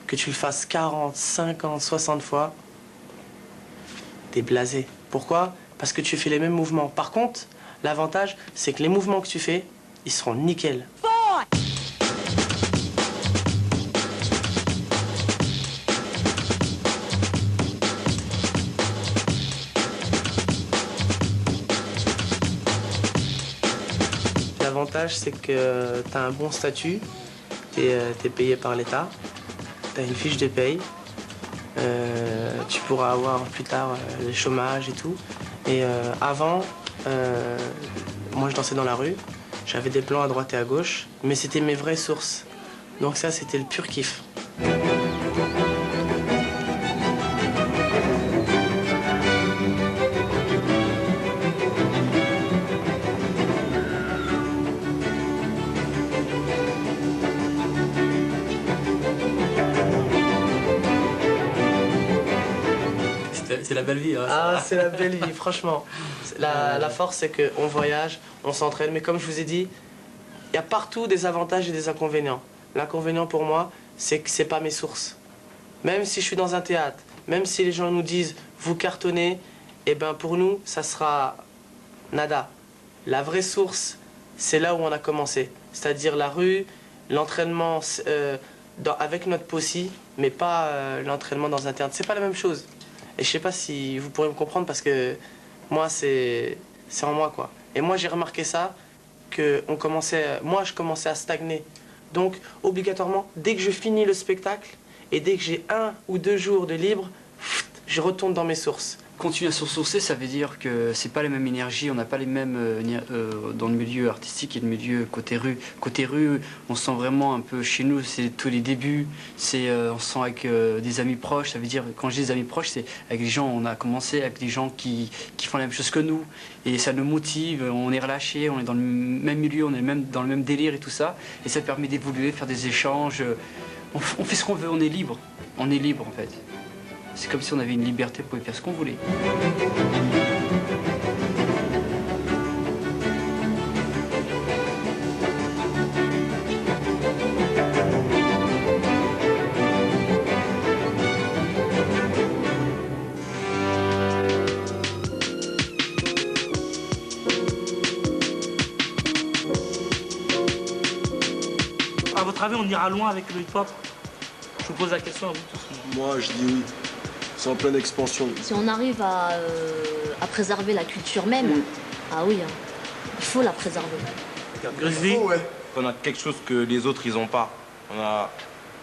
Speaker 20: que tu le fasses 40, 50, 60 fois, t'es blasé. Pourquoi? Parce que tu fais les mêmes mouvements. Par contre, l'avantage, c'est que les mouvements que tu fais, ils seront nickel. L'avantage, c'est que tu as un bon statut, tu es payé par l'État, tu as une fiche de paye, tu pourras avoir plus tard le chômage et tout. Et avant, moi je dansais dans la rue, j'avais des plans à droite et à gauche, mais c'était mes vraies sources. Donc ça, c'était le pur kiff.
Speaker 12: C'est la belle vie. Hein,
Speaker 20: ah, c'est la belle vie, franchement. La force, c'est qu'on voyage, on s'entraîne, mais comme je vous ai dit, il y a partout des avantages et des inconvénients. L'inconvénient pour moi, c'est que c'est pas mes sources. Même si je suis dans un théâtre, même si les gens nous disent vous cartonnez, eh ben pour nous, ça sera nada. La vraie source, c'est là où on a commencé, c'est-à-dire la rue, l'entraînement avec notre possi, mais pas l'entraînement dans un théâtre. C'est pas la même chose. Et je sais pas si vous pourrez me comprendre parce que moi, c'est en moi, quoi. Et moi, j'ai remarqué ça, que moi, je commençais à stagner. Donc, obligatoirement, dès que je finis le spectacle et dès que j'ai 1 ou 2 jours de libre, je retourne dans mes sources.
Speaker 12: Continuer à se ressourcer, ça veut dire que c'est pas les mêmes énergies, on n'a pas les mêmes dans le milieu artistique et le milieu côté rue. Côté rue, on se sent vraiment un peu chez nous, c'est tous les débuts, on se sent avec des amis proches, ça veut dire, quand je dis des amis proches, c'est avec des gens, on a commencé avec des gens qui font la même chose que nous, et ça nous motive, on est relâché, on est dans le même milieu, on est même dans le même délire et tout ça, et ça permet d'évoluer, faire des échanges, on fait ce qu'on veut, on est libre en fait. C'est comme si on avait une liberté, on pouvait faire ce qu'on voulait.
Speaker 1: À votre avis, on ira loin avec le hip-hop? Je vous pose la question à vous tous.
Speaker 6: Moi, je dis oui. C'est en pleine expansion.
Speaker 10: Si on arrive à préserver la culture même, ah oui, hein, il faut la préserver.
Speaker 19: On a quelque chose que les autres, ils n'ont pas.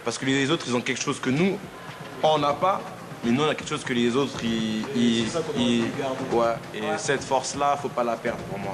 Speaker 19: Parce que les autres, ils ont quelque chose que nous, on n'a pas. Mais nous, on a quelque chose que les autres, ouais. Et cette force-là, faut pas la perdre pour moi.